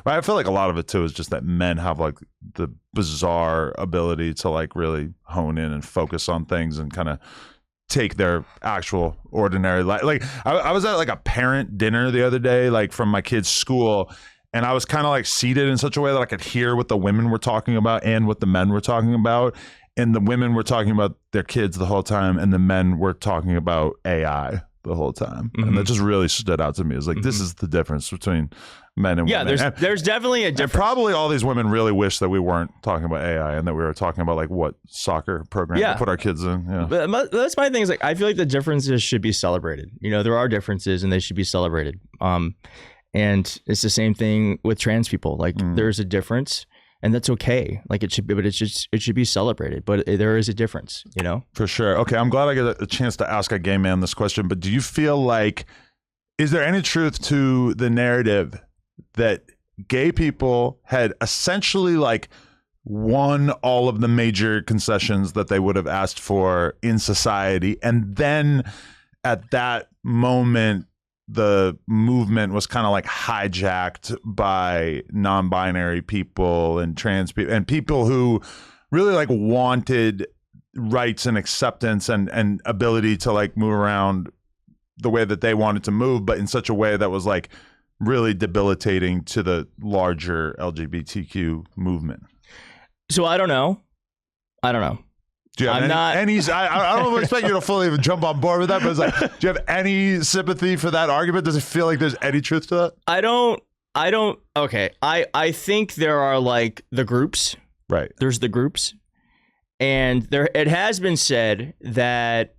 I feel like a lot of it too is just that men have like the bizarre ability to like really hone in and focus on things and kind of take their actual ordinary life. Like I was at like a parent dinner the other day, like from my kid's school, and I was kind of like seated in such a way that I could hear what the women were talking about and what the men were talking about. And the women were talking about their kids the whole time, and the men were talking about AI the whole time. And that just really stood out to me. It's like, this is the difference between men and women. Yeah, there's definitely a difference. Probably all these women really wish that we weren't talking about AI and that we were talking about like what soccer program to put our kids in. Yeah. But that's my thing. Is like, I feel like the differences should be celebrated. There are differences and they should be celebrated. And it's the same thing with trans people. Like there's a difference. And that's okay. Like it should be, but it should be celebrated. But there is a difference, For sure. Okay, I'm glad I get a chance to ask a gay man this question. But do you feel like, is there any truth to the narrative that gay people had essentially like won all of the major concessions that they would have asked for in society, and then at that moment the movement was kind of like hijacked by non-binary people and trans people and people who really like wanted rights and acceptance and ability to like move around the way that they wanted to move, but in such a way that was like really debilitating to the larger LGBTQ movement? So I don't know. Do you have I don't expect you to fully even jump on board with that, but it's like, do you have any sympathy for that argument? Does it feel like there's any truth to that? I don't. Okay. I think there are like the groups. Right. There's the groups. And it has been said that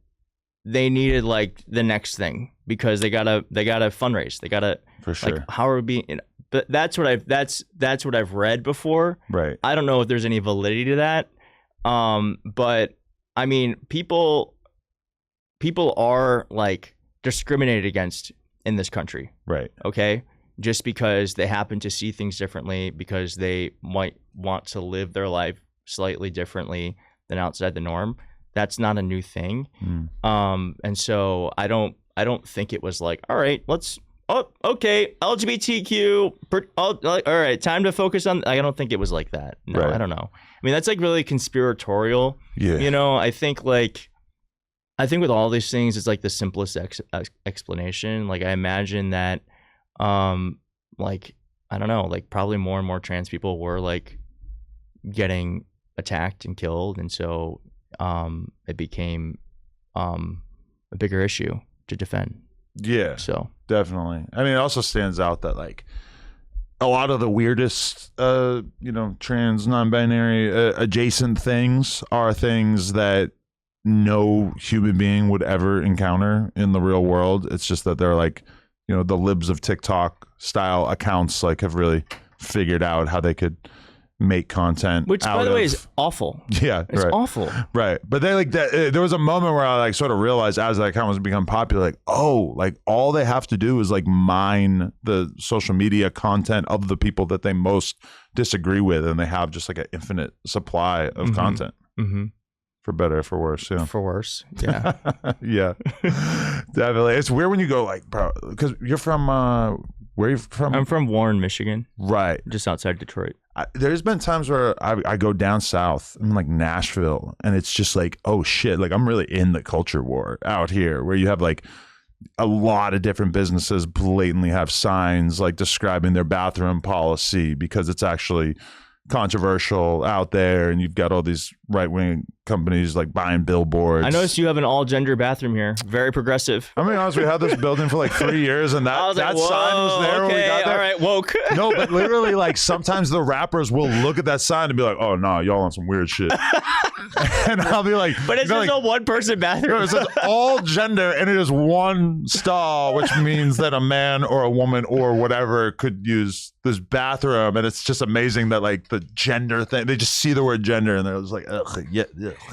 they needed like the next thing because they gotta fundraise. They gotta, for sure. Like, how are we being, but that's what I've read before. Right. I don't know if there's any validity to that. But I mean, people are like discriminated against in this country. Right. Okay. Just because they happen to see things differently, because they might want to live their life slightly differently than outside the norm. That's not a new thing. And so I don't think it was like, all right, okay, LGBTQ, all right, time to focus on. I don't think it was like that. No, right. I don't know. I mean, that's like really conspiratorial. Yeah. I think with all these things, it's like the simplest explanation. Like I imagine that, like, I don't know, like probably more and more trans people were like getting attacked and killed. And so it became a bigger issue to defend. Yeah, so definitely. I mean, it also stands out that like a lot of the weirdest, trans, non-binary adjacent things are things that no human being would ever encounter in the real world. It's just that they're like, the libs of TikTok style accounts like have really figured out how they could make content, which by the way is awful. Yeah, it's awful. Right, but they like that. There was a moment where I like sort of realized as that account was become popular, like, oh, like all they have to do is like mine the social media content of the people that they most disagree with, and they have just like an infinite supply of content. For better or for worse. Yeah, for worse. Yeah. Yeah, definitely. It's weird when you go like, bro, because you're from where are you from? I'm from Warren, Michigan. Right, just outside Detroit. There's been times where I go down south, I'm like Nashville, and it's just like, oh shit, like I'm really in the culture war out here, where you have like a lot of different businesses blatantly have signs like describing their bathroom policy because it's actually controversial out there, and you've got all these right-wing companies like buying billboards. I noticed you have an all-gender bathroom here. Very progressive. I mean, honestly, we had this building for like 3 years, and that sign was there when we got there. All right, woke. No, but literally, like, sometimes the rappers will look at that sign and be like, "Oh no, y'all on some weird shit," and I'll be like, "But it's just a one-person bathroom." No, it says all gender, and it is one stall, which means that a man or a woman or whatever could use this bathroom, and it's just amazing that like the gender thing, they just see the word gender and they're just like, ugh, yeah.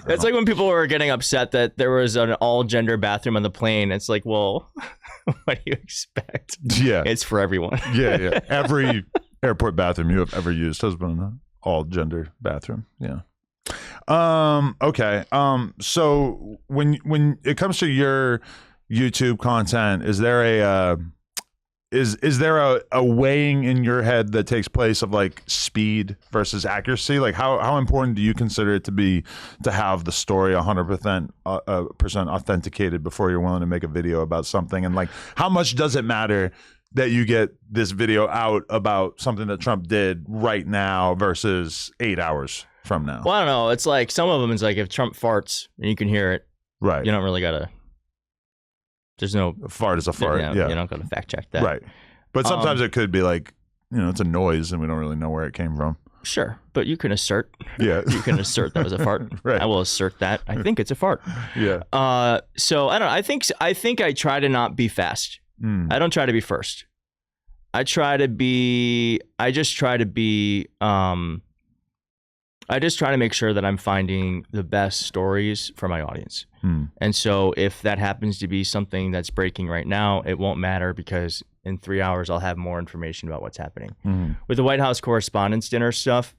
It's like when people were getting upset that there was an all-gender bathroom on the plane. It's like, well, what do you expect? Yeah, it's for everyone. Yeah. Every airport bathroom you have ever used has been an all-gender bathroom. Yeah. Okay. So when it comes to your YouTube content, is there a weighing in your head that takes place of like speed versus accuracy? Like how important do you consider it to be to have the story 100% authenticated before you're willing to make a video about something? And like, how much does it matter that you get this video out about something that Trump did right now versus 8 hours from now? Well, I don't know. It's like some of them is like if Trump farts and you can hear it, right? You don't really gotta. There's no a fart is a fart. Yeah, you don't gotta fact check that, right? But sometimes it could be like, it's a noise and we don't really know where it came from. Sure, but you can assert. Yeah, you can assert that was a fart. Right. I will assert that. I think it's a fart. Yeah. So I don't know. I think I try to not be fast. I don't try to be first. I just try to make sure that I'm finding the best stories for my audience. And so if that happens to be something that's breaking right now, it won't matter because in 3 hours, I'll have more information about what's happening. With the White House Correspondents' Dinner stuff,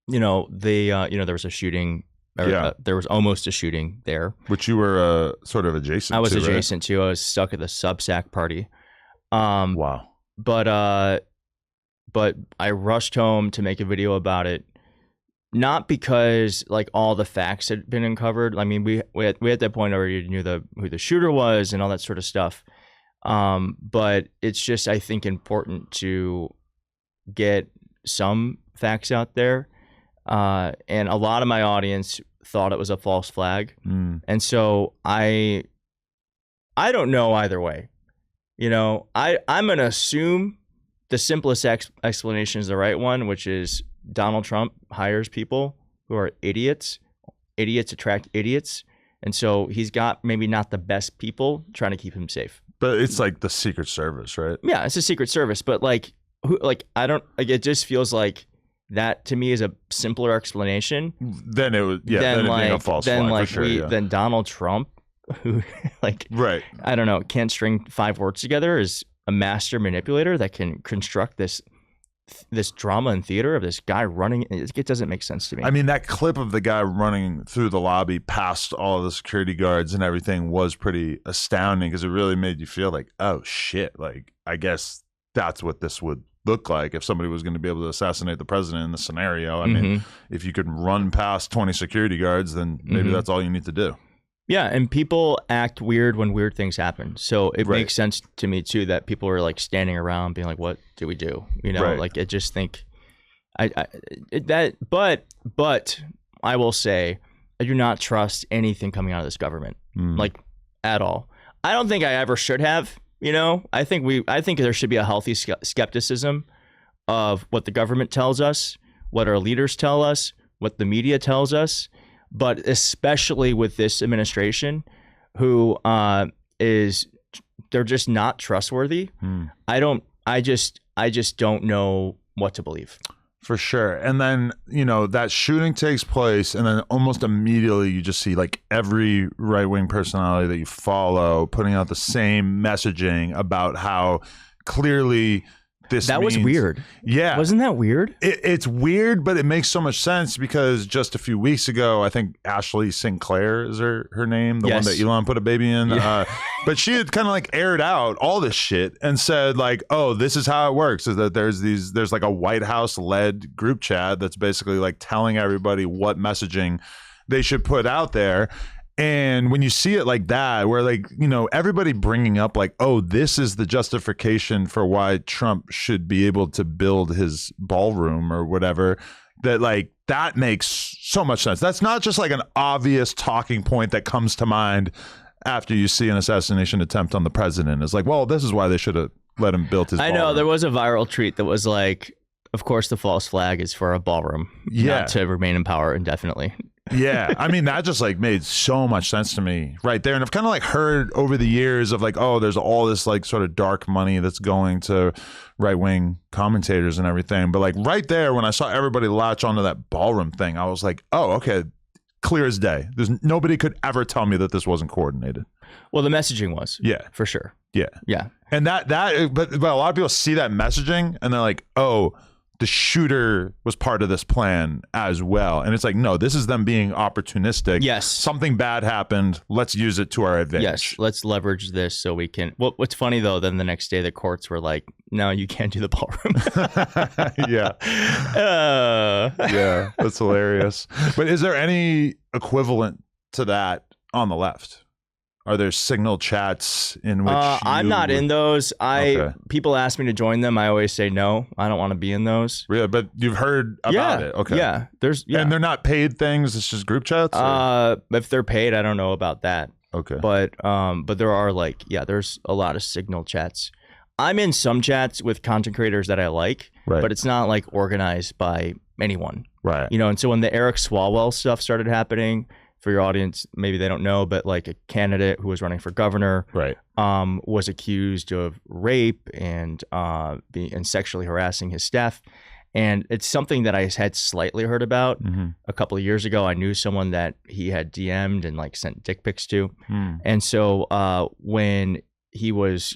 there was a shooting. There was almost a shooting there. Which you were sort of adjacent to, I was adjacent to. I was stuck at the Substack party. Wow. But I rushed home to make a video about it. Not because like all the facts had been uncovered. I mean, we at that point already knew who the shooter was and all that sort of stuff. But it's just, I think, important to get some facts out there. And a lot of my audience thought it was a false flag. And so I don't know either way. I'm going to assume the simplest explanation is the right one, which is Donald Trump hires people who are idiots. Idiots attract idiots. And so he's got maybe not the best people trying to keep him safe. But it's like the Secret Service, right? Yeah, it's a Secret Service. But it just feels like that to me is a simpler explanation. Then it was, then it being a false flag, for sure, than Donald Trump, who right. I don't know, can't string 5 words together, is a master manipulator that can construct this drama in theater of this guy running. It doesn't make sense to me. I mean, that clip of the guy running through the lobby past all of the security guards and everything was pretty astounding because it really made you feel like, oh shit, like I guess that's what this would look like if somebody was going to be able to assassinate the president in the scenario. I mean, if you could run past 20 security guards, then maybe that's all you need to do. Yeah, and people act weird when weird things happen. So it makes sense to me too that people are like standing around being like, "What do we do?" Like I just think, but I will say, I do not trust anything coming out of this government, like at all. I don't think I ever should have. I think there should be a healthy skepticism of what the government tells us, what our leaders tell us, what the media tells us. But especially with this administration, who they're just not trustworthy. I just don't know what to believe. For sure. And then, that shooting takes place and then almost immediately you just see like every right-wing personality that you follow putting out the same messaging about how clearly that was weird. Yeah. Wasn't that weird? It's weird, but it makes so much sense because just a few weeks ago, I think Ashley Sinclair is her name, the one that Elon put a baby in. Yeah. But she had kind of like aired out all this shit and said like, oh, this is how it works, is that there's like a White House led group chat that's basically like telling everybody what messaging they should put out there. And when you see it like that, where like, everybody bringing up like, oh, this is the justification for why Trump should be able to build his ballroom or whatever, that like that makes so much sense. That's not just like an obvious talking point that comes to mind after you see an assassination attempt on the president. It's like, well, this is why they should have let him build his ballroom. I know there was a viral tweet that was like, of course the false flag is for a ballroom, not to remain in power indefinitely. Yeah, I mean, that just like made so much sense to me right there. And I've kind of like heard over the years of like, oh, there's all this like sort of dark money that's going to right-wing commentators and everything. But like right there, when I saw everybody latch onto that ballroom thing, I was like, oh, okay, clear as day. Nobody could ever tell me that this wasn't coordinated. Well, the messaging was. Yeah. For sure. Yeah. Yeah. And but a lot of people see that messaging and they're like, oh, the shooter was part of this plan as well. And it's like, no, this is them being opportunistic. Yes. Something bad happened. Let's use it to our advantage. Yes. Let's leverage this so we can. What's funny, though, then the next day the courts were like, no, you can't do the ballroom. Yeah. Yeah. That's hilarious. But is there any equivalent to that on the left? Are there signal chats in which I'm not in those. People ask me to join them. I always say no. I don't want to be in those. Yeah, but you've heard about it. Okay. Yeah. And they're not paid things. It's just group chats. If they're paid, I don't know about that. Okay. But there are there's a lot of signal chats. I'm in some chats with content creators that I like, but it's not like organized by anyone. Right. And so when the Eric Swalwell stuff started happening, for your audience, maybe they don't know, but like a candidate who was running for governor, was accused of rape and sexually harassing his staff. And it's something that I had slightly heard about a couple of years ago. I knew someone that he had DM'd and like sent dick pics to. And so when he was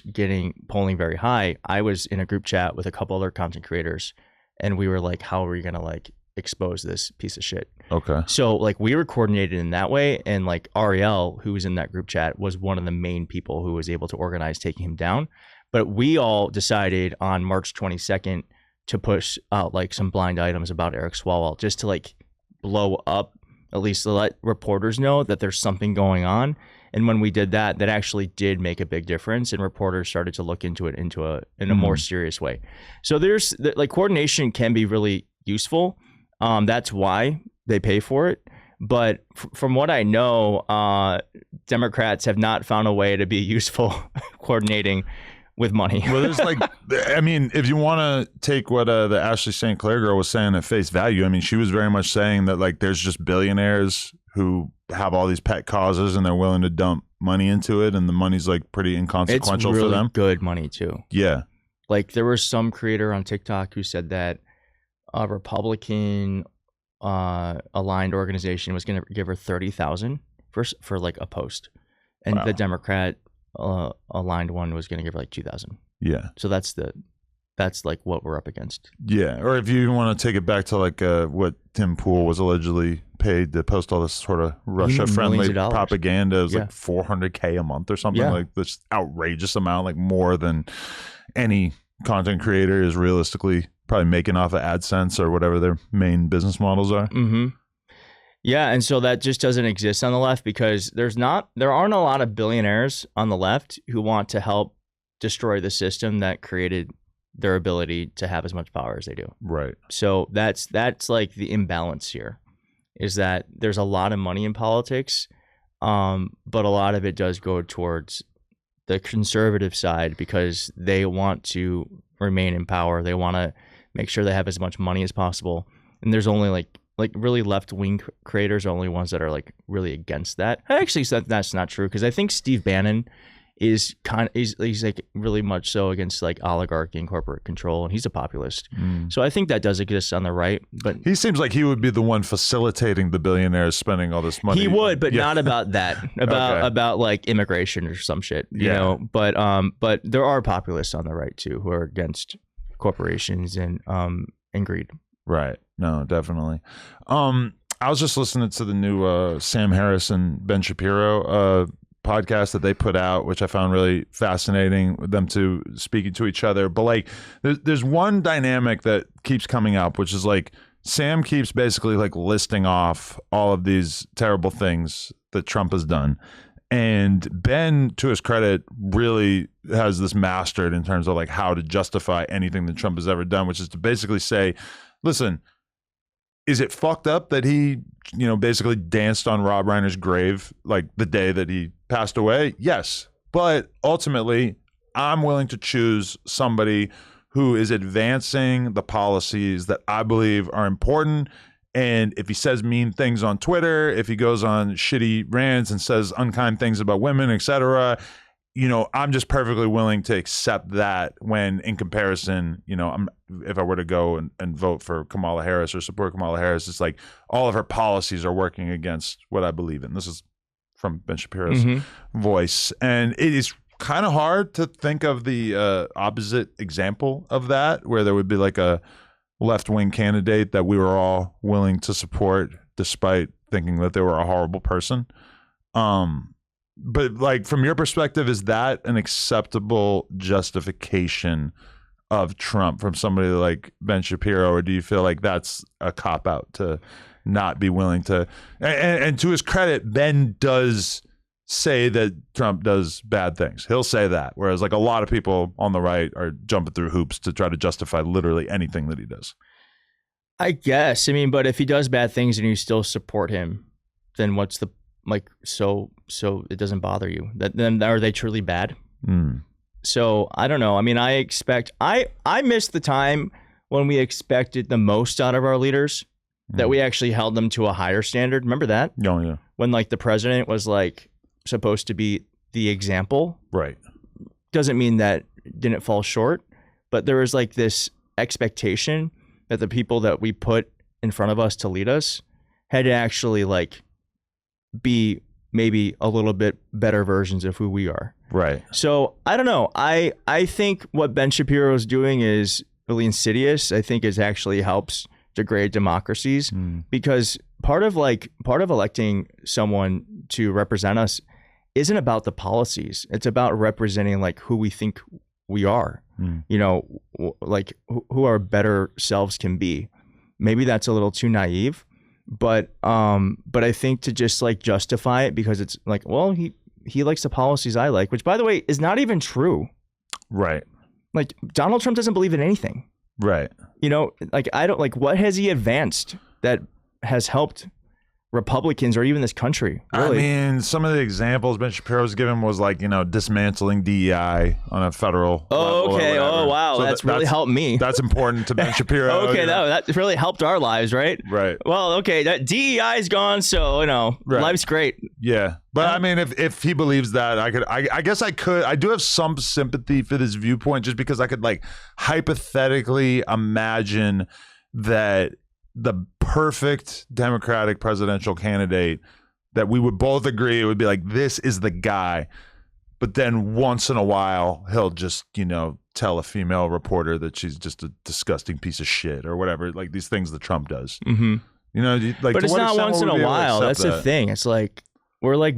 polling very high, I was in a group chat with a couple other content creators, and we were like, how are we gonna like expose this piece of shit? Okay. So like we were coordinated in that way, and like Ariel, who was in that group chat, was one of the main people who was able to organize taking him down. But we all decided on March 22nd to push out like some blind items about Eric Swalwell, just to like blow up, at least to let reporters know that there's something going on. And when we did that, that actually did make a big difference, and reporters started to look into it in a more serious way. So there's like coordination can be really useful. That's why they pay for it. But from what I know, Democrats have not found a way to be useful coordinating with money. Well, there's like, I mean, if you want to take what the Ashley St. Clair girl was saying at face value, I mean, she was very much saying that like there's just billionaires who have all these pet causes and they're willing to dump money into it, and the money's like pretty inconsequential for them. It's really good money too. Yeah. Like there was some creator on TikTok who said that a Republican aligned organization was going to give her $30,000 for like a post, and the Democrat aligned one was going to give her like $2,000. Yeah. So that's like what we're up against. Yeah. Or if you want to take it back to like what Tim Pool was allegedly paid to post all this sort of Russia-friendly propaganda, it was like $400K a month or something, like this outrageous amount, like more than any content creator is realistically probably making off of AdSense or whatever their main business models are. Yeah, and so that just doesn't exist on the left, because there aren't a lot of billionaires on the left who want to help destroy the system that created their ability to have as much power as they do. Right. So that's like the imbalance here, is that there's a lot of money in politics, but a lot of it does go towards the conservative side because they want to remain in power. They want to make sure they have as much money as possible. And there's only like really left-wing creators are only ones that are like really against that. I actually said that's not true, because I think Steve Bannon is he's like really much so against like oligarchy and corporate control, and he's a populist. So I think that does exist on the right, but he seems like he would be the one facilitating the billionaires spending all this money. He would, but not about that, about like immigration or some shit, you know. But there are populists on the right too who are against corporations and greed. Right. No, definitely. I was just listening to the new Sam Harris and Ben Shapiro podcast that they put out, which I found really fascinating, them to speaking to each other. But like there's one dynamic that keeps coming up, which is like Sam keeps basically like listing off all of these terrible things that Trump has done, and Ben, to his credit, really has this mastered in terms of like how to justify anything that Trump has ever done, which is to basically say, listen, is it fucked up that he basically danced on Rob Reiner's grave like the day that he passed away? Yes. But ultimately, I'm willing to choose somebody who is advancing the policies that I believe are important. And if he says mean things on Twitter, if he goes on shitty rants and says unkind things about women, etc., I'm just perfectly willing to accept that when in comparison, if I were to go and vote for Kamala Harris or support Kamala Harris, it's like all of her policies are working against what I believe in. This is from Ben Shapiro's voice. And it is kind of hard to think of the opposite example of that, where there would be like a left-wing candidate that we were all willing to support despite thinking that they were a horrible person. But like from your perspective, is that an acceptable justification of Trump from somebody like Ben Shapiro, or do you feel like that's a cop-out to not be willing to? And to his credit, Ben does say that Trump does bad things. He'll say that, whereas like a lot of people on the right are jumping through hoops to try to justify literally anything that he does. I guess. I mean, but if he does bad things and you still support him, then what's the so it doesn't bother you? Then are they truly bad? So I don't know. I mean, I miss the time when we expected the most out of our leaders, that we actually held them to a higher standard. Remember that? Oh yeah. When like the president was like supposed to be the example. Right. Doesn't mean that didn't fall short, but there was like this expectation that the people that we put in front of us to lead us had to actually like be maybe a little bit better versions of who we are. Right. So I don't know. I think what Ben Shapiro is doing is really insidious. I think it actually helps degrade democracies, because part of electing someone to represent us isn't about the policies. It's about representing like who we think we are, like who our better selves can be. Maybe that's a little too naive, but I think to just like justify it because it's like, well, he likes the policies I like, which by the way is not even true. Right. Like Donald Trump doesn't believe in anything. Right. Like I don't like, what has he advanced that has helped Republicans or even this country? Really? I mean, some of the examples Ben Shapiro's given was like, dismantling DEI on a federal level. Okay. Oh, wow. So that's really helped me. That's important to Ben Shapiro. Okay. That really helped our lives, right? Right. Well, okay. That DEI is gone. So, right. Life's great. Yeah. But I mean, if he believes that, I guess I could. I do have some sympathy for this viewpoint just because I could like hypothetically imagine that the perfect Democratic presidential candidate that we would both agree would be like, this is the guy. But then once in a while, he'll just, tell a female reporter that she's just a disgusting piece of shit or whatever, like these things that Trump does. Mm-hmm. Like, but it's not once in a while. That's the thing. It's like we're like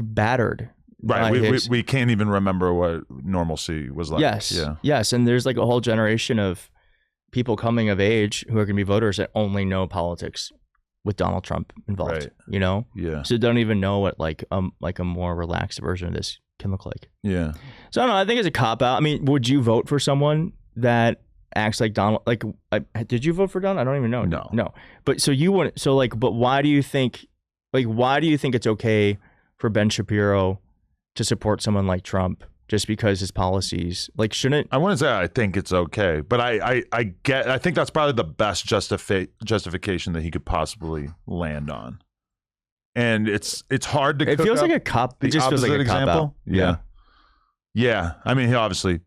battered. Right. We can't even remember what normalcy was like. Yes. Yeah. Yes. And there's like a whole generation of people coming of age who are going to be voters that only know politics with Donald Trump involved, Yeah. So don't even know what like a more relaxed version of this can look like. Yeah. So I don't know. I think it's a cop out. I mean, would you vote for someone that acts like Donald? Like, did you vote for Donald? I don't even know. No. But so you wouldn't. So like, but why do you think it's okay for Ben Shapiro to support someone like Trump? Just because his policies, like, shouldn't... I wouldn't say I think it's okay, but I think that's probably the best justification that he could possibly land on. And it's hard to... It feels like a cop... It just feels like a cop-out. Yeah. I mean, he obviously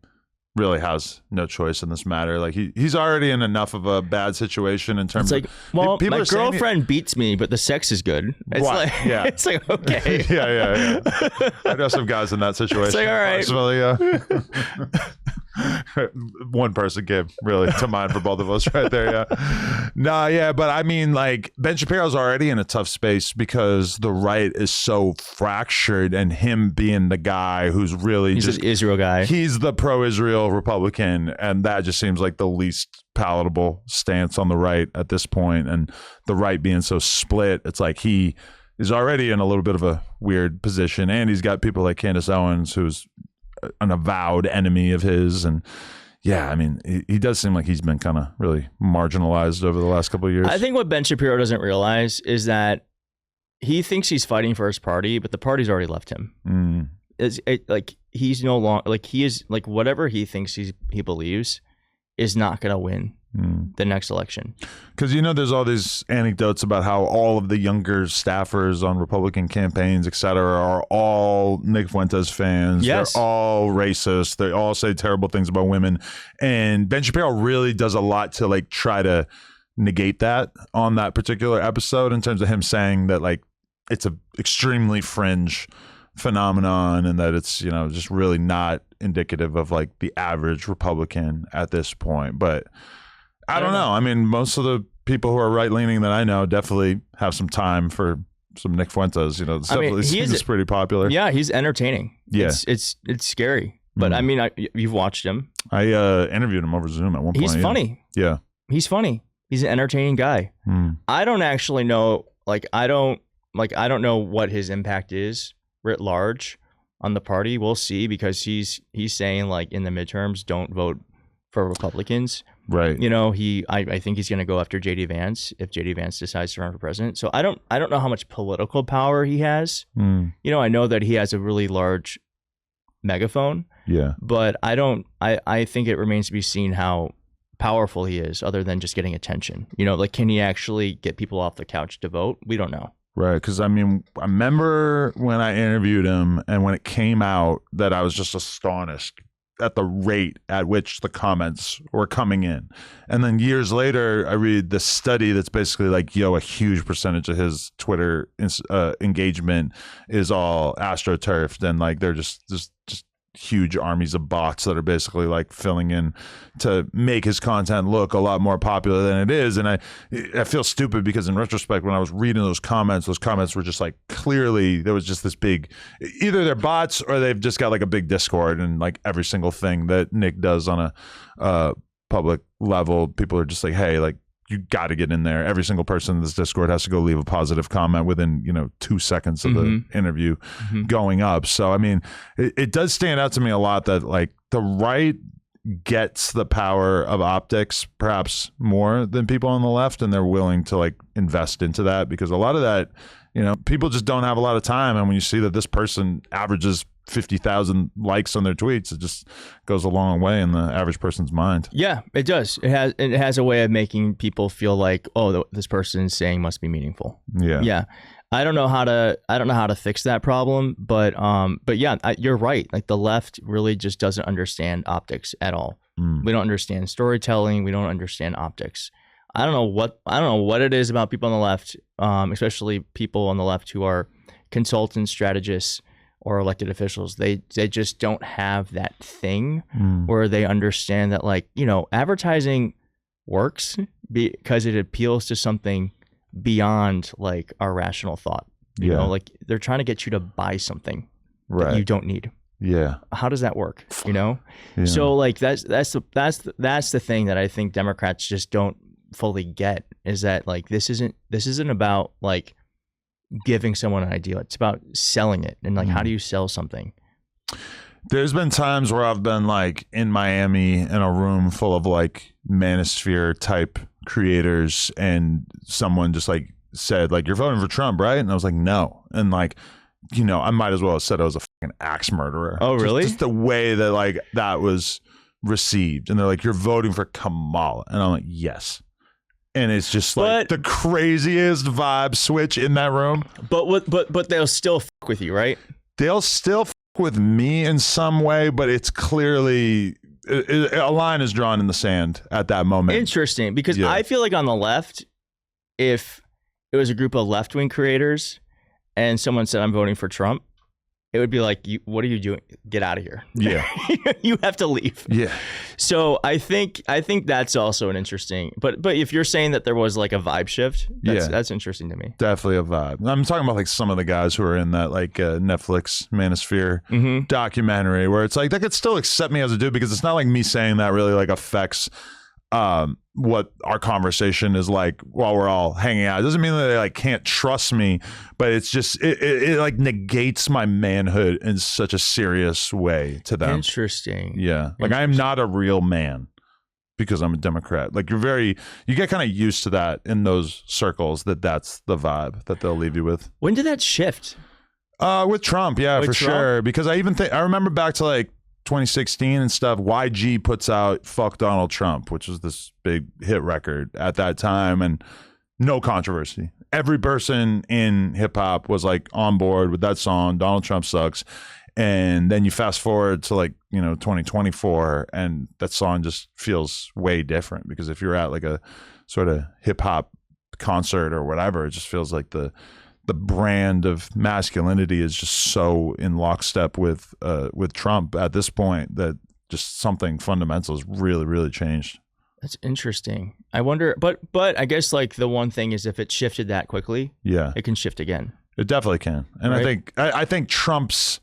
really has no choice in this matter. Like, he's already in enough of a bad situation in terms of... Well, my girlfriend beats me, but the sex is good. It's like... Yeah. It's like, okay. Yeah. I know some guys in that situation. It's like, all right. One person came really to mind for both of us right there. Yeah. But I mean, like, Ben Shapiro's already in a tough space because the right is so fractured, and him being the guy who's really he's an Israel guy. He's the pro-Israel Republican, and that just seems like the least palatable stance on the right at this point. And the right being so split, it's like he is already in a little bit of a weird position, and he's got people like Candace Owens, who's an avowed enemy of his, and yeah, I mean, he does seem like he's been kind of really marginalized over the last couple of years. I think what Ben Shapiro doesn't realize is that he thinks he's fighting for his party, but the party's already left him. Like he's no longer like he is like whatever he thinks he believes is not going to win the next election. Because there's all these anecdotes about how all of the younger staffers on Republican campaigns, et cetera, are all Nick Fuentes fans. Yes. They're all racist. They all say terrible things about women. And Ben Shapiro really does a lot to like try to negate that on that particular episode in terms of him saying that like it's a extremely fringe phenomenon and that it's just really not indicative of like the average Republican at this point. But I don't know. I mean, most of the people who are right leaning that I know definitely have some time for some Nick Fuentes. It's definitely seems pretty popular. Yeah, he's entertaining. Yeah, it's scary, but I mean, you've watched him. I interviewed him over Zoom at one point. He's funny. Yeah, he's funny. He's an entertaining guy. I don't actually know. I don't know what his impact is writ large on the party. We'll see, because he's saying like in the midterms, don't vote for Republicans. Right. I think he's going to go after JD Vance if JD Vance decides to run for president. So I don't know how much political power he has. I know that he has a really large megaphone. Yeah. But I think it remains to be seen how powerful he is, other than just getting attention. Like, can he actually get people off the couch to vote? We don't know. Right, because I mean, I remember when I interviewed him and when it came out that I was just astonished at the rate at which the comments were coming in. And then years later, I read this study that's basically like, a huge percentage of his Twitter engagement is all astroturfed, and like they're just huge armies of bots that are basically like filling in to make his content look a lot more popular than it is. And I feel stupid because in retrospect, when I was reading those comments were just like, clearly there was just this big, either they're bots or they've just got like a big Discord, and like every single thing that Nick does on a public level, people are just like, hey, like, you got to get in there. Every single person in this Discord has to go leave a positive comment within 2 seconds of the interview going up. So I mean, it does stand out to me a lot that like the right gets the power of optics perhaps more than people on the left, and they're willing to like invest into that, because a lot of that, people just don't have a lot of time. And when you see that this person averages 50,000 likes on their tweets, it just goes a long way in the average person's mind. Yeah, it does. It has a way of making people feel like, oh, this person is saying must be meaningful. Yeah. I don't know how to fix that problem, but yeah, you're right. Like the left really just doesn't understand optics at all. We don't understand storytelling. We don't understand optics. I don't know what it is about people on the left, especially people on the left who are consultants, strategists, or elected officials. They just don't have that thing where they understand that, like, advertising works because it appeals to something beyond like our rational thought. You know, like they're trying to get you to buy something that you don't need. Yeah. How does that work? So like that's the thing that I think Democrats just don't fully get, is that like this isn't about like giving someone an idea. It's about selling it. And like, how do you sell something? There's been times where I've been like in Miami in a room full of like manosphere type creators, and someone just like said like, you're voting for Trump, right? And I was like, no. And like, I might as well have said I was a fucking axe murderer. Oh, really? Just the way that like that was received. And they're like, you're voting for Kamala. And I'm like, yes. And it's just like the craziest vibe switch in that room. But they'll still fuck with you, right? They'll still fuck with me in some way, but it's clearly a line is drawn in the sand at that moment. Interesting, because I feel like on the left, if it was a group of left-wing creators and someone said, I'm voting for Trump, it would be like, what are you doing? Get out of here. Yeah. You have to leave. Yeah. So I think that's also an interesting, but if you're saying that there was like a vibe shift, that's interesting to me. Definitely a vibe. I'm talking about like some of the guys who are in that like Netflix Manosphere documentary, where it's like, they could still accept me as a dude, because it's not like me saying that really like affects what our conversation is like while we're all hanging out. It doesn't mean that they like can't trust me, but it's just it like negates my manhood in such a serious way to them. Interesting. Yeah. Like I am not a real man because I'm a Democrat. Like you get kind of used to that in those circles, that's the vibe that they'll leave you with. When did that shift? With Trump, yeah, for sure. Because I remember back to like 2016 and stuff, YG puts out Fuck Donald Trump, which was this big hit record at that time, and no controversy. Every person in hip hop was like on board with that song, Donald Trump sucks. And then you fast forward to like, 2024, and that song just feels way different, because if you're at like a sort of hip hop concert or whatever, it just feels like the brand of masculinity is just so in lockstep with Trump at this point that just something fundamental has really, really changed. That's interesting. I wonder, but I guess like the one thing is if it shifted that quickly, yeah, it can shift again. It definitely can. And right? I think Trump's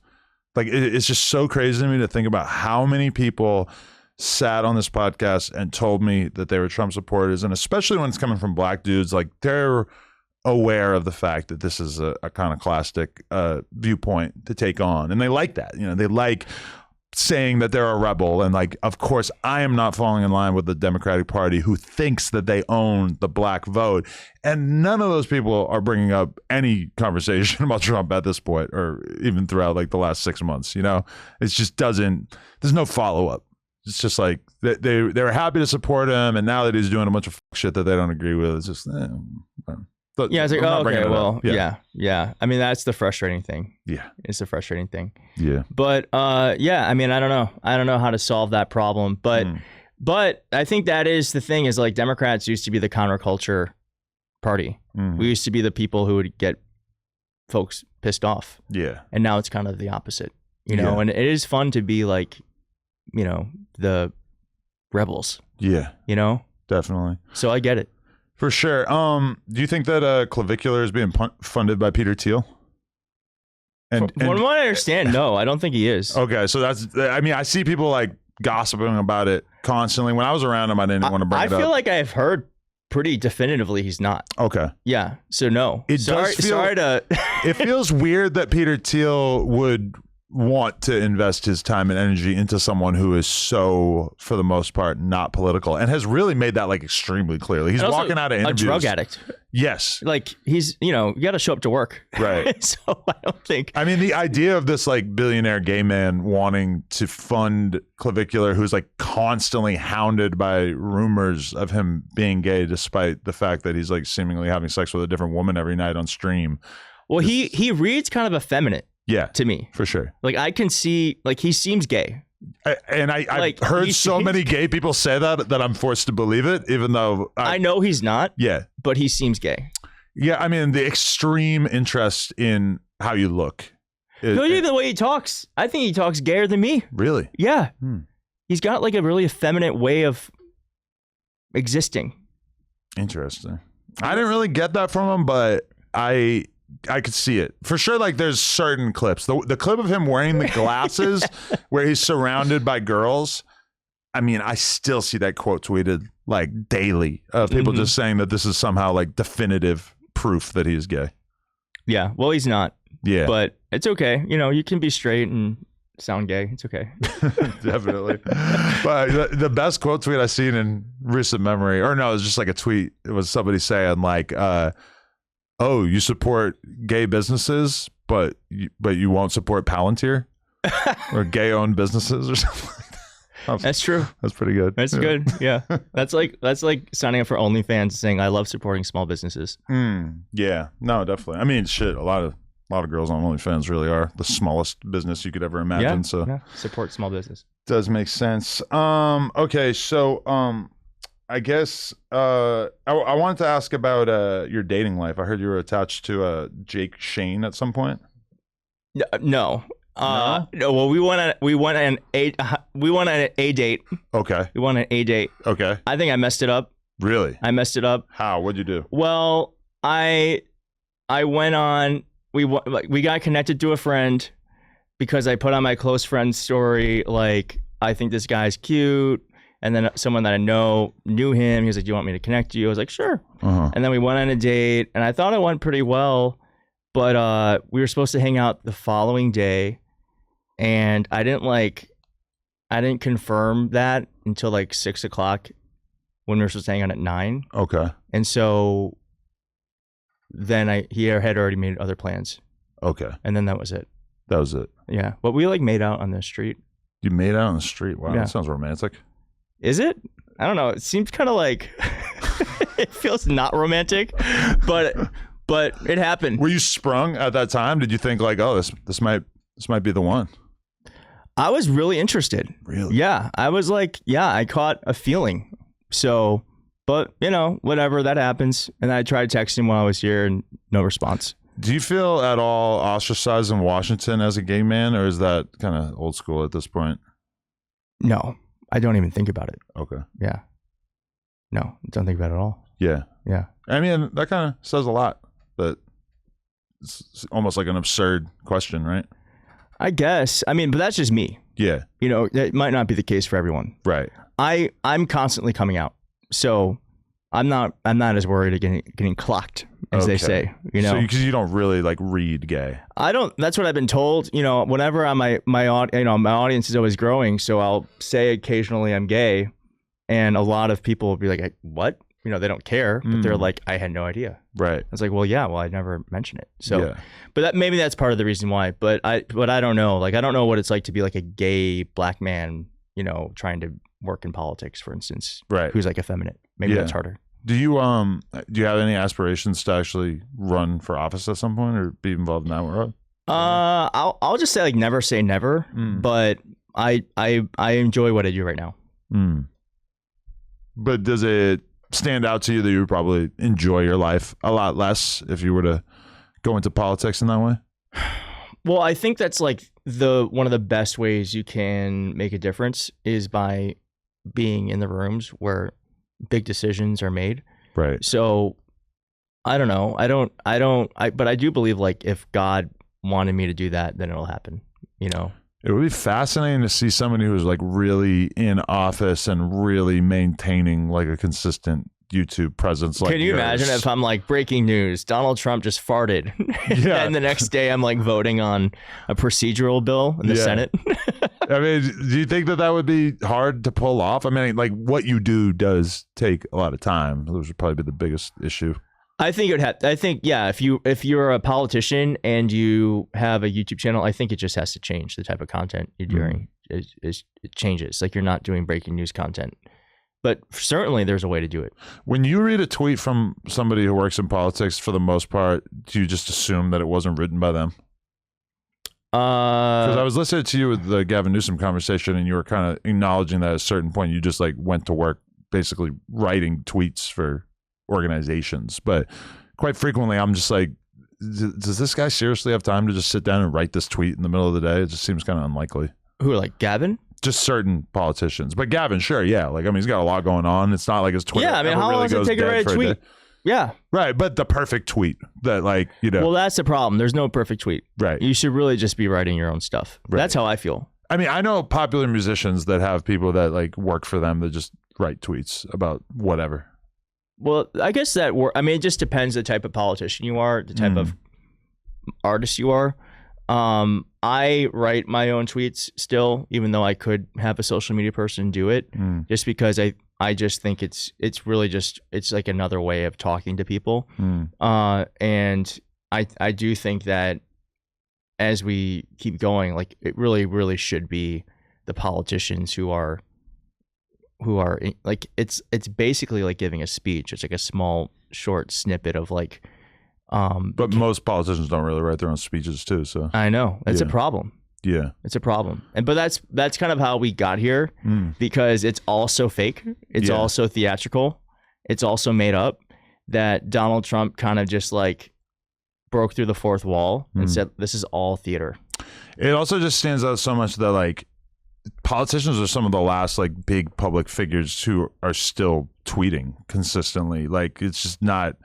like, it's just so crazy to me to think about how many people sat on this podcast and told me that they were Trump supporters. And especially when it's coming from black dudes, like they're aware of the fact that this is a kind of classic viewpoint to take on, and they like that. They like saying that they're a rebel, and like, of course, I am not falling in line with the Democratic Party, who thinks that they own the black vote, and none of those people are bringing up any conversation about Trump at this point, or even throughout like the last 6 months. It just doesn't. There's no follow up. It's just like they were happy to support him, and now that he's doing a bunch of shit that they don't agree with, it's just. Yeah, it's like, oh, okay, well, yeah. I mean, that's the frustrating thing. Yeah. It's the frustrating thing. Yeah. But, yeah, I mean, I don't know. I don't know how to solve that problem. But I think that is the thing, is like Democrats used to be the counterculture party. We used to be the people who would get folks pissed off. Yeah. And now it's kind of the opposite, and it is fun to be like, the rebels. Yeah. Definitely. So I get it. For sure. Do you think that Clavicular is being funded by Peter Thiel? And from what I understand, no, I don't think he is. Okay, so I see people like gossiping about it constantly. When I was around him, I didn't want to bring it up. I feel like I've heard pretty definitively he's not. Okay. Yeah. So no. It feels weird that Peter Thiel would want to invest his time and energy into someone who is so, for the most part, not political, and has really made that like extremely clearly. He's walking out of interviews. A drug addict. Yes. Like he's, you got to show up to work. Right. So I don't think. I mean, the idea of this like billionaire gay man wanting to fund Clavicular, who's like constantly hounded by rumors of him being gay, despite the fact that he's like seemingly having sex with a different woman every night on stream. Well, he reads kind of effeminate. Yeah, to me, for sure. Like I can see, like he seems gay, I've heard so many gay people say that I'm forced to believe it, even though I know he's not. Yeah, but he seems gay. Yeah, I mean the extreme interest in how you look. Even the way he talks, I think he talks gayer than me. Really? Yeah, he's got like a really effeminate way of existing. Interesting. I didn't really get that from him, but I could see it for sure. Like there's certain clips, the clip of him wearing the glasses where he's surrounded by girls. I mean, I still see that quote tweeted like daily of people just saying that this is somehow like definitive proof that he is gay. Yeah. Well, he's not. Yeah. But it's okay. You can be straight and sound gay. It's okay. Definitely. But the best quote tweet I've seen in recent memory, or no, it was just like a tweet. It was somebody saying like, oh, you support gay businesses, but you won't support Palantir or gay-owned businesses or something like that. That's true. That's pretty good. That's good. Yeah. That's like signing up for OnlyFans and saying I love supporting small businesses. Yeah. No, definitely. I mean, shit. A lot of girls on OnlyFans really are the smallest business you could ever imagine. So support small business. Does make sense. Okay, so I guess I wanted to ask about your dating life. I heard you were attached to Jake Shane at some point. No. No. Well, we went on an A date. Okay. We went on an A date. Okay. I think I messed it up. Really? I messed it up. How? What'd you do? Well, I went on. We got connected to a friend because I put on my close friend's story like I think this guy's cute. And then someone that I knew him. He was like, "Do you want me to connect you?" I was like, "Sure." And then we went on a date, and I thought it went pretty well. But we were supposed to hang out the following day, and I didn't confirm that until like 6 o'clock when we were supposed to hang out at 9. Okay. And so then he had already made other plans. Okay. And then that was it. That was it. Yeah. But we like made out on the street. You made out on the street? Wow, that sounds romantic. Is it? I don't know. It seems kind of like it feels not romantic, but it happened. Were you sprung at that time? Did you think like, oh, this might be the one? I was really interested. Really? Yeah. I was like, yeah, I caught a feeling. So, but whatever, that happens. And I tried texting him while I was here and no response. Do you feel at all ostracized in Washington as a gay man, or is that kind of old school at this point? No, I don't even think about it. Okay. Yeah. No, don't think about it at all. Yeah. Yeah. I mean, that kind of says a lot, but it's almost like an absurd question, right? I guess. I mean, but that's just me. Yeah. It might not be the case for everyone. Right. I'm constantly coming out. So I'm not as worried of getting clocked, as they say, So because you don't really like read gay. I don't. That's what I've been told. Whenever my audience is always growing, so I'll say occasionally I'm gay, and a lot of people will be like, "What?" They don't care, but they're like, "I had no idea." Right. I was like, "Well, I never mentioned it." So, but maybe that's part of the reason why. But I don't know. Like, I don't know what it's like to be like a gay black man, trying to work in politics, for instance, right? Who's like effeminate. Maybe that's harder. Do you have any aspirations to actually run for office at some point or be involved in that world? I'll just say like never say never, but I enjoy what I do right now. But does it stand out to you that you would probably enjoy your life a lot less if you were to go into politics in that way? Well, I think that's like one of the best ways you can make a difference is by being in the rooms where big decisions are made. Right. So I don't know. But I do believe like if God wanted me to do that, then it'll happen, It would be fascinating to see somebody who's like really in office and really maintaining like a consistent YouTube presence. Like, can you imagine if I'm like breaking news, Donald Trump just farted, and the next day I'm like voting on a procedural bill in the Senate? I mean, do you think that would be hard to pull off? I mean, like what you do does take a lot of time. Those would probably be the biggest issue. I think if you're a politician and you have a YouTube channel, I think it just has to change the type of content you're doing. It changes. Like you're not doing breaking news content. But certainly there's a way to do it. When you read a tweet from somebody who works in politics, for the most part, do you just assume that it wasn't written by them? Because I was listening to you with the Gavin Newsom conversation, and you were kind of acknowledging that at a certain point you just like went to work basically writing tweets for organizations. But quite frequently I'm just like, does this guy seriously have time to just sit down and write this tweet in the middle of the day? It just seems kind of unlikely. Who, like Gavin? Just certain politicians. But Gavin, sure, yeah. Like, I mean, he's got a lot going on. It's not like his Twitter. Yeah, I mean, how long does it take to write a tweet? Yeah. Right, but the perfect tweet that like, Well, that's the problem. There's no perfect tweet. Right. You should really just be writing your own stuff. Right. That's how I feel. I mean, I know popular musicians that have people that like work for them that just write tweets about whatever. Well, I guess it just depends the type of politician you are, the type of artist you are. I write my own tweets still, even though I could have a social media person do it, just because I just think it's really just, it's like another way of talking to people. And I do think that as we keep going, like it really, really should be the politicians who are like, it's basically like giving a speech. It's like a small short snippet of like, but most politicians don't really write their own speeches too. So I know it's a problem. Yeah, it's a problem. But that's kind of how we got here, because it's also fake. It's also theatrical. It's also made up. That Donald Trump kind of just like broke through the fourth wall and said, "This is all theater." It also just stands out so much that like politicians are some of the last like big public figures who are still tweeting consistently. Like it's just not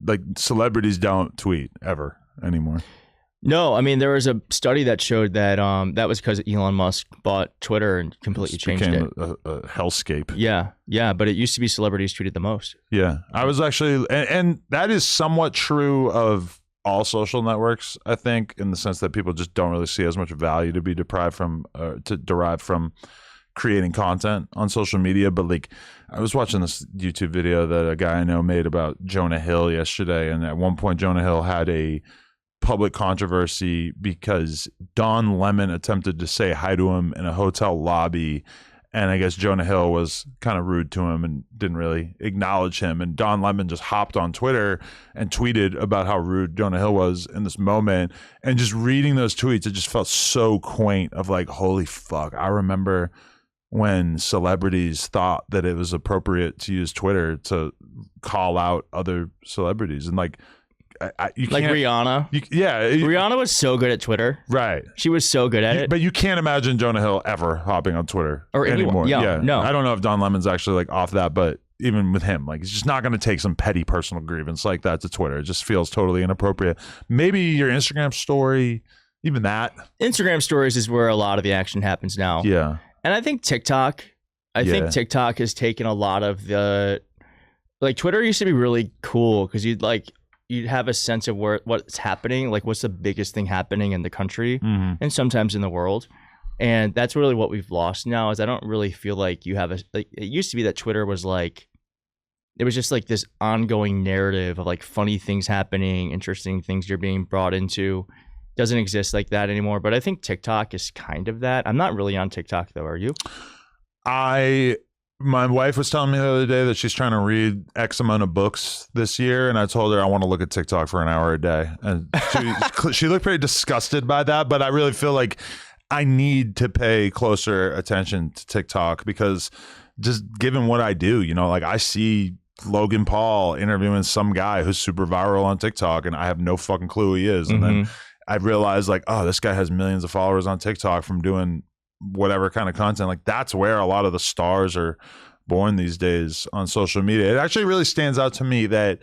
like celebrities don't tweet ever anymore. No, I mean, there was a study that showed that that was because Elon Musk bought Twitter and completely changed it. A hellscape. Yeah, but it used to be celebrities tweeted the most. Yeah, I was actually, and that is somewhat true of all social networks, I think, in the sense that people just don't really see as much value to be derived from creating content on social media. But like, I was watching this YouTube video that a guy I know made about Jonah Hill yesterday, and at one point Jonah Hill had a public controversy because Don Lemon attempted to say hi to him in a hotel lobby, and I guess Jonah Hill was kind of rude to him and didn't really acknowledge him, and Don Lemon just hopped on Twitter and tweeted about how rude Jonah Hill was in this moment. And just reading those tweets, it just felt so quaint of like, holy fuck, I remember when celebrities thought that it was appropriate to use Twitter to call out other celebrities. And like, you like Rihanna. Rihanna was so good at Twitter. Right. She was so good at it. But you can't imagine Jonah Hill ever hopping on Twitter or anymore. Yeah, no. I don't know if Don Lemon's actually like off that, but even with him, like, he's just not going to take some petty personal grievance like that to Twitter. It just feels totally inappropriate. Maybe your Instagram story, even that. Instagram stories is where a lot of the action happens now. Yeah. And I think TikTok has taken a lot of the, like, Twitter used to be really cool because you'd have a sense of what's happening, like what's the biggest thing happening in the country and sometimes in the world. And that's really what we've lost now, is I don't really feel like you have it used to be that Twitter was like, it was just like this ongoing narrative of like funny things happening, interesting things you're being brought into. Doesn't exist like that anymore. But I think TikTok is kind of that. I'm not really on TikTok though. Are you? My wife was telling me the other day that she's trying to read X amount of books this year, and I told her I want to look at TikTok for an hour a day, and she looked pretty disgusted by that. But I really feel like I need to pay closer attention to TikTok because just given what I do, like I see Logan Paul interviewing some guy who's super viral on TikTok, and I have no fucking clue who he is, and then I realized like, oh, this guy has millions of followers on TikTok from doing whatever kind of content. Like, that's where a lot of the stars are born these days on social media. It actually really stands out to me that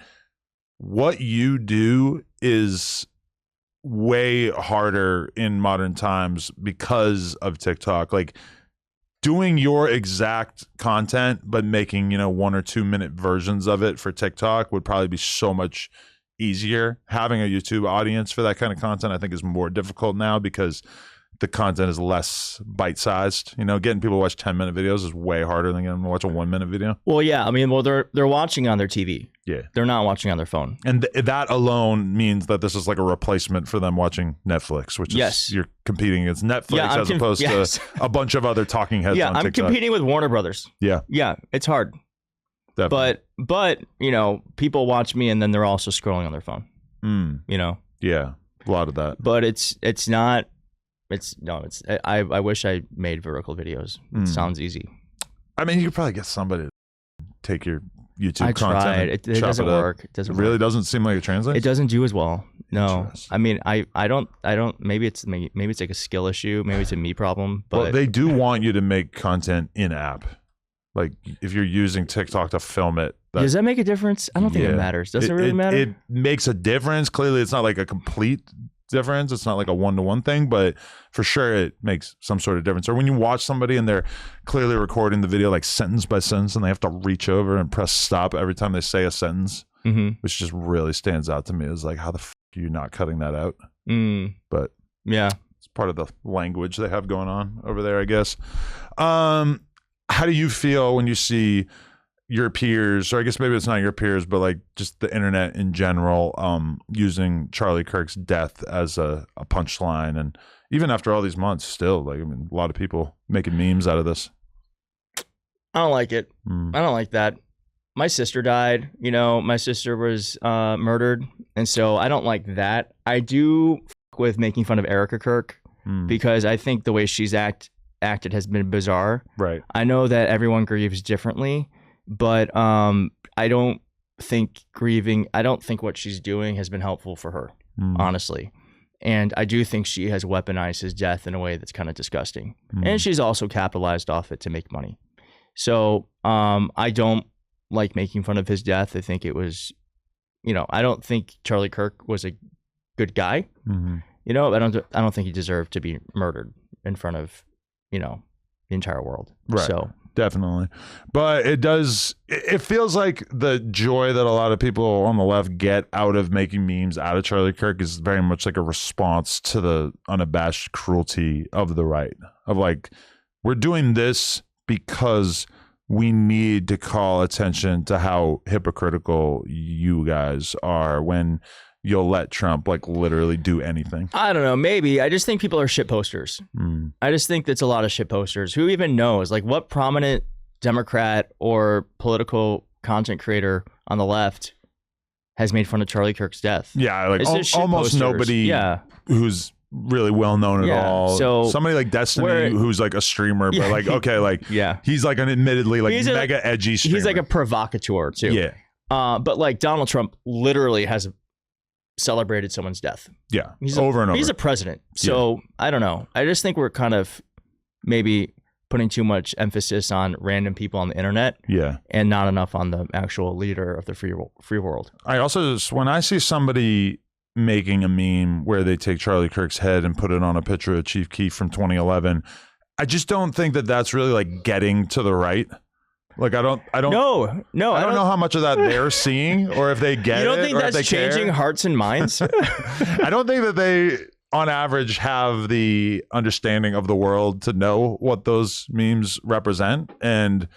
what you do is way harder in modern times because of TikTok. Like, doing your exact content but making 1 or 2 minute versions of it for TikTok would probably be so much easier. Having a YouTube audience for that kind of content, I think, is more difficult now because the content is less bite-sized. Getting people to watch 10-minute videos is way harder than getting them to watch a 1-minute video. Well, yeah. I mean, they're watching on their TV. Yeah. They're not watching on their phone. And that alone means that this is like a replacement for them watching Netflix, which is you're competing against Netflix as opposed to a bunch of other talking heads on TikTok. Yeah, I'm competing with Warner Brothers. Yeah. Yeah, it's hard. Definitely. But people watch me and then they're also scrolling on their phone. Yeah, a lot of that. But it's not. I wish I made vertical videos. It sounds easy. I mean, you could probably get somebody to take your YouTube content. I tried. It doesn't work. It doesn't. Really doesn't seem like it translates. It doesn't do as well. No, I mean, I don't. Maybe it's like a skill issue. Maybe it's a me problem. But well, they do want you to make content in app. Like, if you're using TikTok to film it. Does that make a difference? I don't think it matters. Does it really matter? It makes a difference. Clearly, it's not like a complete difference. It's not like a one-to-one thing, but for sure it makes some sort of difference. Or when you watch somebody and they're clearly recording the video like sentence by sentence and they have to reach over and press stop every time they say a sentence, which just really stands out to me. Is like, how the fuck are you not cutting that out? But yeah, it's part of the language they have going on over there, I guess. How do you feel when you see your peers, or I guess maybe it's not your peers, but like just the internet in general, using Charlie Kirk's death as a punchline? And even after all these months, still, like, I mean, a lot of people making memes out of this. I don't like it. I don't like that. My sister died. My sister was murdered. And so I don't like that. I do with making fun of Erica Kirk because I think the way she's acted has been bizarre. Right. I know that everyone grieves differently, but I don't think what she's doing has been helpful for her, honestly. And I do think she has weaponized his death in a way that's kind of disgusting. And she's also capitalized off it to make money. So I don't like making fun of his death. I think it was, I don't think Charlie Kirk was a good guy. you know, I don't think he deserved to be murdered in front of, you know, the entire world. Right. So definitely. But it feels like the joy that a lot of people on the left get out of making memes out of Charlie Kirk is very much like a response to the unabashed cruelty of the right. Of like, we're doing this because we need to call attention to how hypocritical you guys are when you'll let Trump like literally do anything. I don't know. Maybe. I just think people are shit posters. I just think that's a lot of shit posters. Who even knows? Like, what prominent Democrat or political content creator on the left has made fun of Charlie Kirk's death? Yeah, like almost posters. Nobody who's really well known at all. So somebody like Destiny who's like a streamer, but like, okay, like he's like an admittedly like mega edgy streamer. He's like a provocateur too. Yeah. But like Donald Trump literally has celebrated someone's death. Yeah. Over and over. He's a president. So I don't know. I just think we're kind of maybe putting too much emphasis on random people on the internet. Yeah. And not enough on the actual leader of the free world. I also just, when I see somebody making a meme where they take Charlie Kirk's head and put it on a picture of Chief Keef from 2011, I just don't think that that's really like getting to the right. Like I don't know how much of that they're seeing or if they get it. You don't think that's changing hearts and minds? I don't think that they on average have the understanding of the world to know what those memes represent, and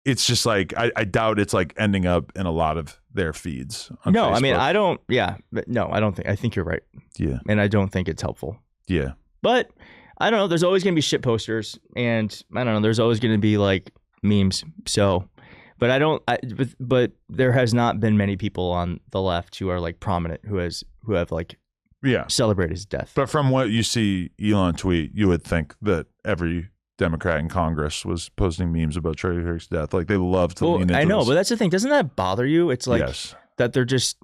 it's just like I doubt it's like ending up in a lot of their feeds on no Facebook. I mean I don't I don't think, I think you're right. Yeah. And I don't think it's helpful. Yeah. But I don't know, there's always gonna be shit posters, and I don't know, there's always gonna be like memes. So but there has not been many people on the left who are like prominent who have like celebrated his death. But from what you see Elon tweet, you would think that every Democrat in Congress was posting memes about Charlie Kirk's death. Like they love to lean into I know, this. but that's the thing. Doesn't that bother you? It's like that they're just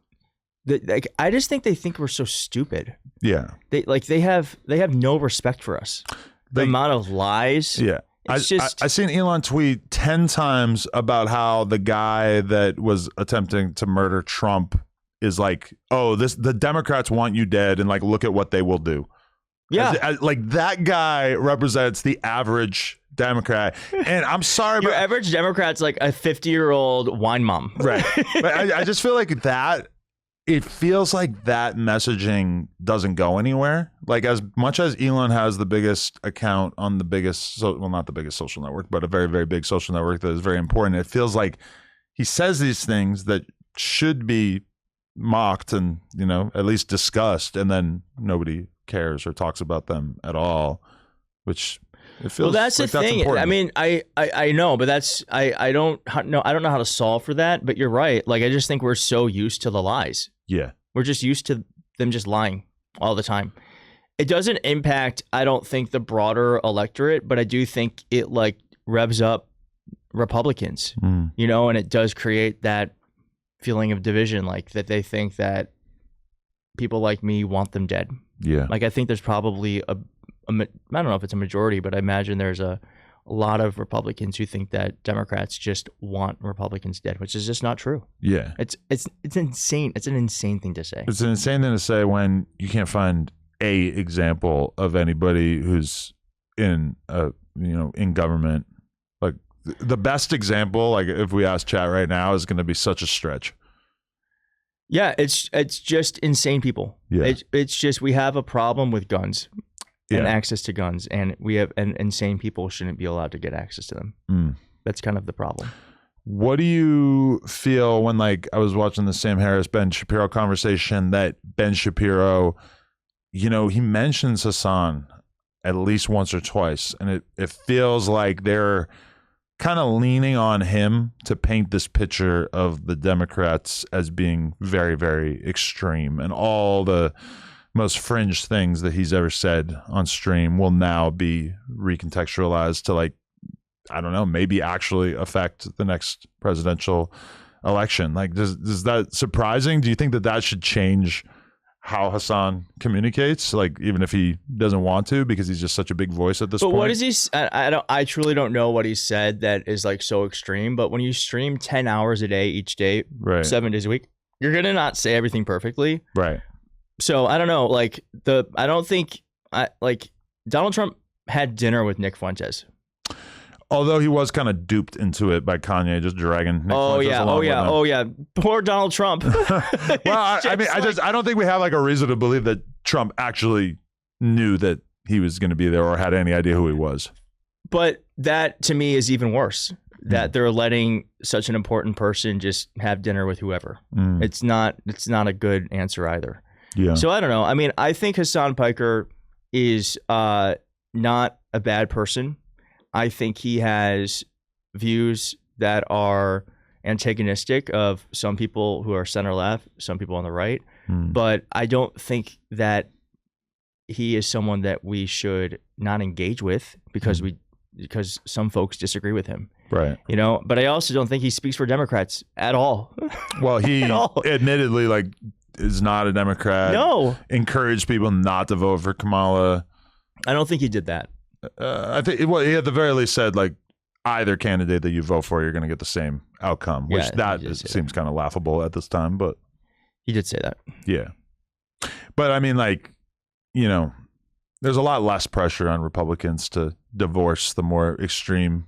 like, I just think they think we're so stupid. Yeah. They have no respect for us. The amount of lies. Yeah. I seen Elon tweet 10 times about how the guy that was attempting to murder Trump is like, oh, the Democrats want you dead, and like, look at what they will do. Yeah. Like that guy represents the average Democrat. And I'm sorry, your average Democrat's like a 50-year-old wine mom. Right. But I just feel like it feels like that messaging doesn't go anywhere. Like as much as Elon has the biggest account on the biggest, not the biggest social network, but a very, very big social network that is very important. It feels like he says these things that should be mocked and, you know, at least discussed, and then nobody cares or talks about them at all, which it feels that's like the thing. important. I mean, I know, but that's I don't know how to solve for that. But you're right. Like I just think we're so used to the lies. Yeah, we're just used to them just lying all the time. It doesn't impact, I don't think, the broader electorate, but I do think it like revs up Republicans, you know, and it does create that feeling of division, like that they think that people like me want them dead. Yeah. Like I think there's probably I don't know if it's a majority, but I imagine there's a lot of Republicans who think that Democrats just want Republicans dead, which is just not true. Yeah. It's insane. It's an insane thing to say. It's an insane thing to say when you can't find a example of anybody who's in in government. Like the best example, like if we ask chat right now, is going to be such a stretch. Yeah, it's just insane people. Yeah. It's just, we have a problem with guns and access to guns, and insane people shouldn't be allowed to get access to them. That's kind of the problem. What do you feel when, like, I was watching the Sam Harris Ben Shapiro conversation, that Ben Shapiro, you know, he mentions Hassan at least once or twice, and it feels like they're kind of leaning on him to paint this picture of the Democrats as being very, very extreme, and all the most fringe things that he's ever said on stream will now be recontextualized to, like, I don't know, maybe actually affect the next presidential election. Like, is that surprising? Do you think that should change how Hassan communicates, like, even if he doesn't want to, because he's just such a big voice at this point? But what is he? I truly don't know what he said that is like so extreme. But when you stream 10 hours a day each day, right, 7 days a week, you're gonna not say everything perfectly, right? So I don't know. Like I don't think Donald Trump had dinner with Nick Fuentes. Although he was kind of duped into it by Kanye just dragging Nick Fuentes along with him. Oh yeah. Poor Donald Trump. Well, I don't think we have like a reason to believe that Trump actually knew that he was going to be there or had any idea who he was. But that to me is even worse. That they're letting such an important person just have dinner with whoever. It's not a good answer either. Yeah. So I don't know. I mean, I think Hassan Piker is not a bad person. I think he has views that are antagonistic of some people who are center left, some people on the right. But I don't think that he is someone that we should not engage with because some folks disagree with him. Right. You know, but I also don't think he speaks for Democrats at all. Well, he admittedly is not a Democrat. No. Encouraged people not to vote for Kamala. I don't think he did that. I think he at the very least said like either candidate that you vote for, you're going to get the same outcome, which seems kind of laughable at this time. But he did say that. Yeah. But I mean, like, you know, there's a lot less pressure on Republicans to divorce the more extreme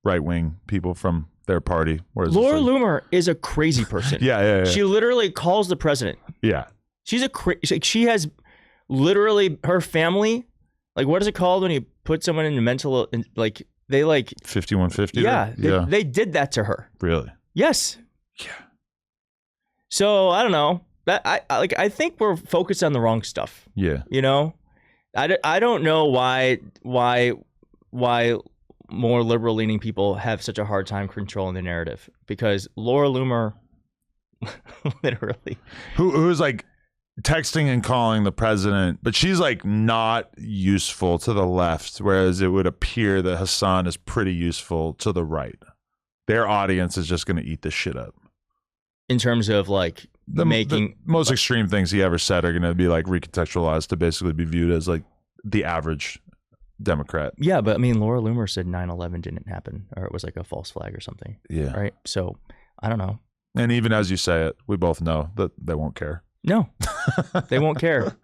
right-wing people from their party. Whereas Laura Loomer is a crazy person. Yeah. She literally calls the president. Yeah. She's she has literally her family. Like, what is it called when you put someone in a mental, like, they like 5150? Yeah. They did that to her. Really? Yes. Yeah. So I don't know. That I think we're focused on the wrong stuff. Yeah. You know, I don't know why more liberal leaning people have such a hard time controlling the narrative, because Laura Loomer literally who's like texting and calling the president, but she's like not useful to the left, whereas it would appear that Hassan is pretty useful to the right. Their audience is just going to eat this shit up. In terms of like the most extreme things he ever said are going to be like recontextualized to basically be viewed as like the average Democrat. Yeah, but I mean, Laura Loomer said 9/11 didn't happen, or it was like a false flag or something. Yeah. Right. So I don't know. And even as you say it, we both know that they won't care. No, they won't care.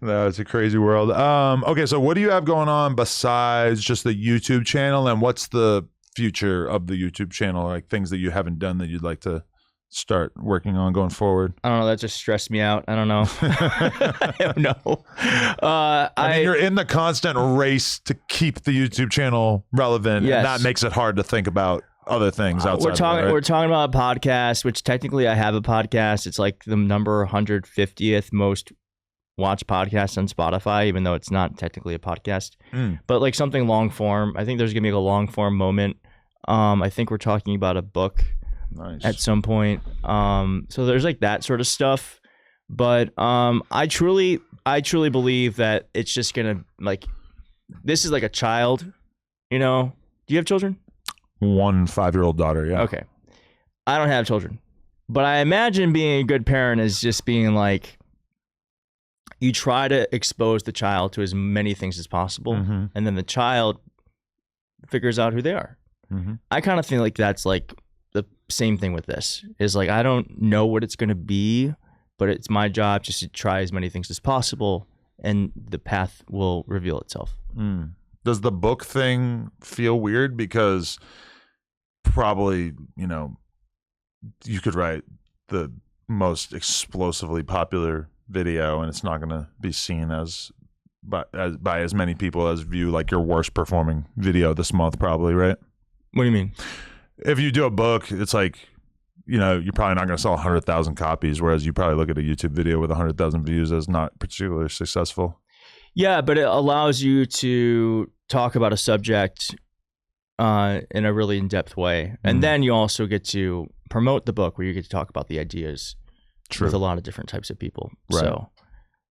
No, it's a crazy world. Okay, so what do you have going on besides just the YouTube channel, and what's the future of the YouTube channel? Like things that you haven't done that you'd like to start working on going forward? I don't know. That just stressed me out. I don't know. I don't know. I mean, you're in the constant race to keep the YouTube channel relevant. Yes. And that makes it hard to think about other things outside. We're talking about a podcast, which technically I have a podcast. It's like the number 150th most watched podcast on Spotify, even though it's not technically a podcast. But like something long form. I think there's gonna be a long form moment. I think we're talking about a book. Nice. At some point. So there's like that sort of stuff. But I truly believe that it's just gonna, like, this is like a child, you know. Do you have children? 1 5-year-old daughter, yeah. Okay. I don't have children. But I imagine being a good parent is just being like, you try to expose the child to as many things as possible, and then the child figures out who they are. I kind of think like that's like the same thing with this. Is like, I don't know what it's going to be, but it's my job just to try as many things as possible, and the path will reveal itself. Does the book thing feel weird? Because probably, you know, you could write the most explosively popular video and it's not going to be seen as by as many people as view like your worst performing video this month, probably, right? What do you mean? If you do a book, it's like, you know, you're probably not going to sell 100,000 copies, whereas you probably look at a YouTube video with 100,000 views as not particularly successful. Yeah, but it allows you to talk about a subject in a really in-depth way. And then you also get to promote the book, where you get to talk about the ideas with a lot of different types of people. Right.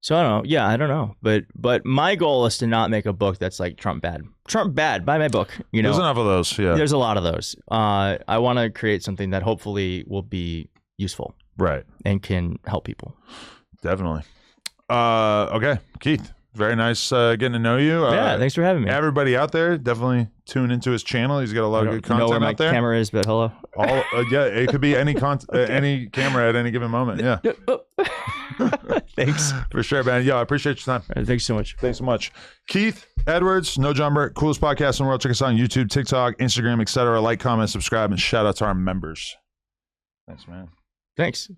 So I don't know. Yeah, I don't know. But my goal is to not make a book that's like Trump bad. Trump bad, buy my book. You know, there's enough of those. Yeah, there's a lot of those. I want to create something that hopefully will be useful, right, and can help people. Definitely. Okay, Keith. Very nice getting to know you. Yeah, thanks for having me. Everybody out there, definitely tune into his channel. He's got a lot of good content know where out there. My camera is, but hello. Yeah, it could be any any camera at any given moment. Yeah. Thanks. For sure, man. Yo, I appreciate your time. Right, thanks so much. Thanks so much. Keith Edwards, No Jumper, coolest podcast in the world. Check us out on YouTube, TikTok, Instagram, etc. Like, comment, subscribe, and shout out to our members. Thanks, man. Thanks.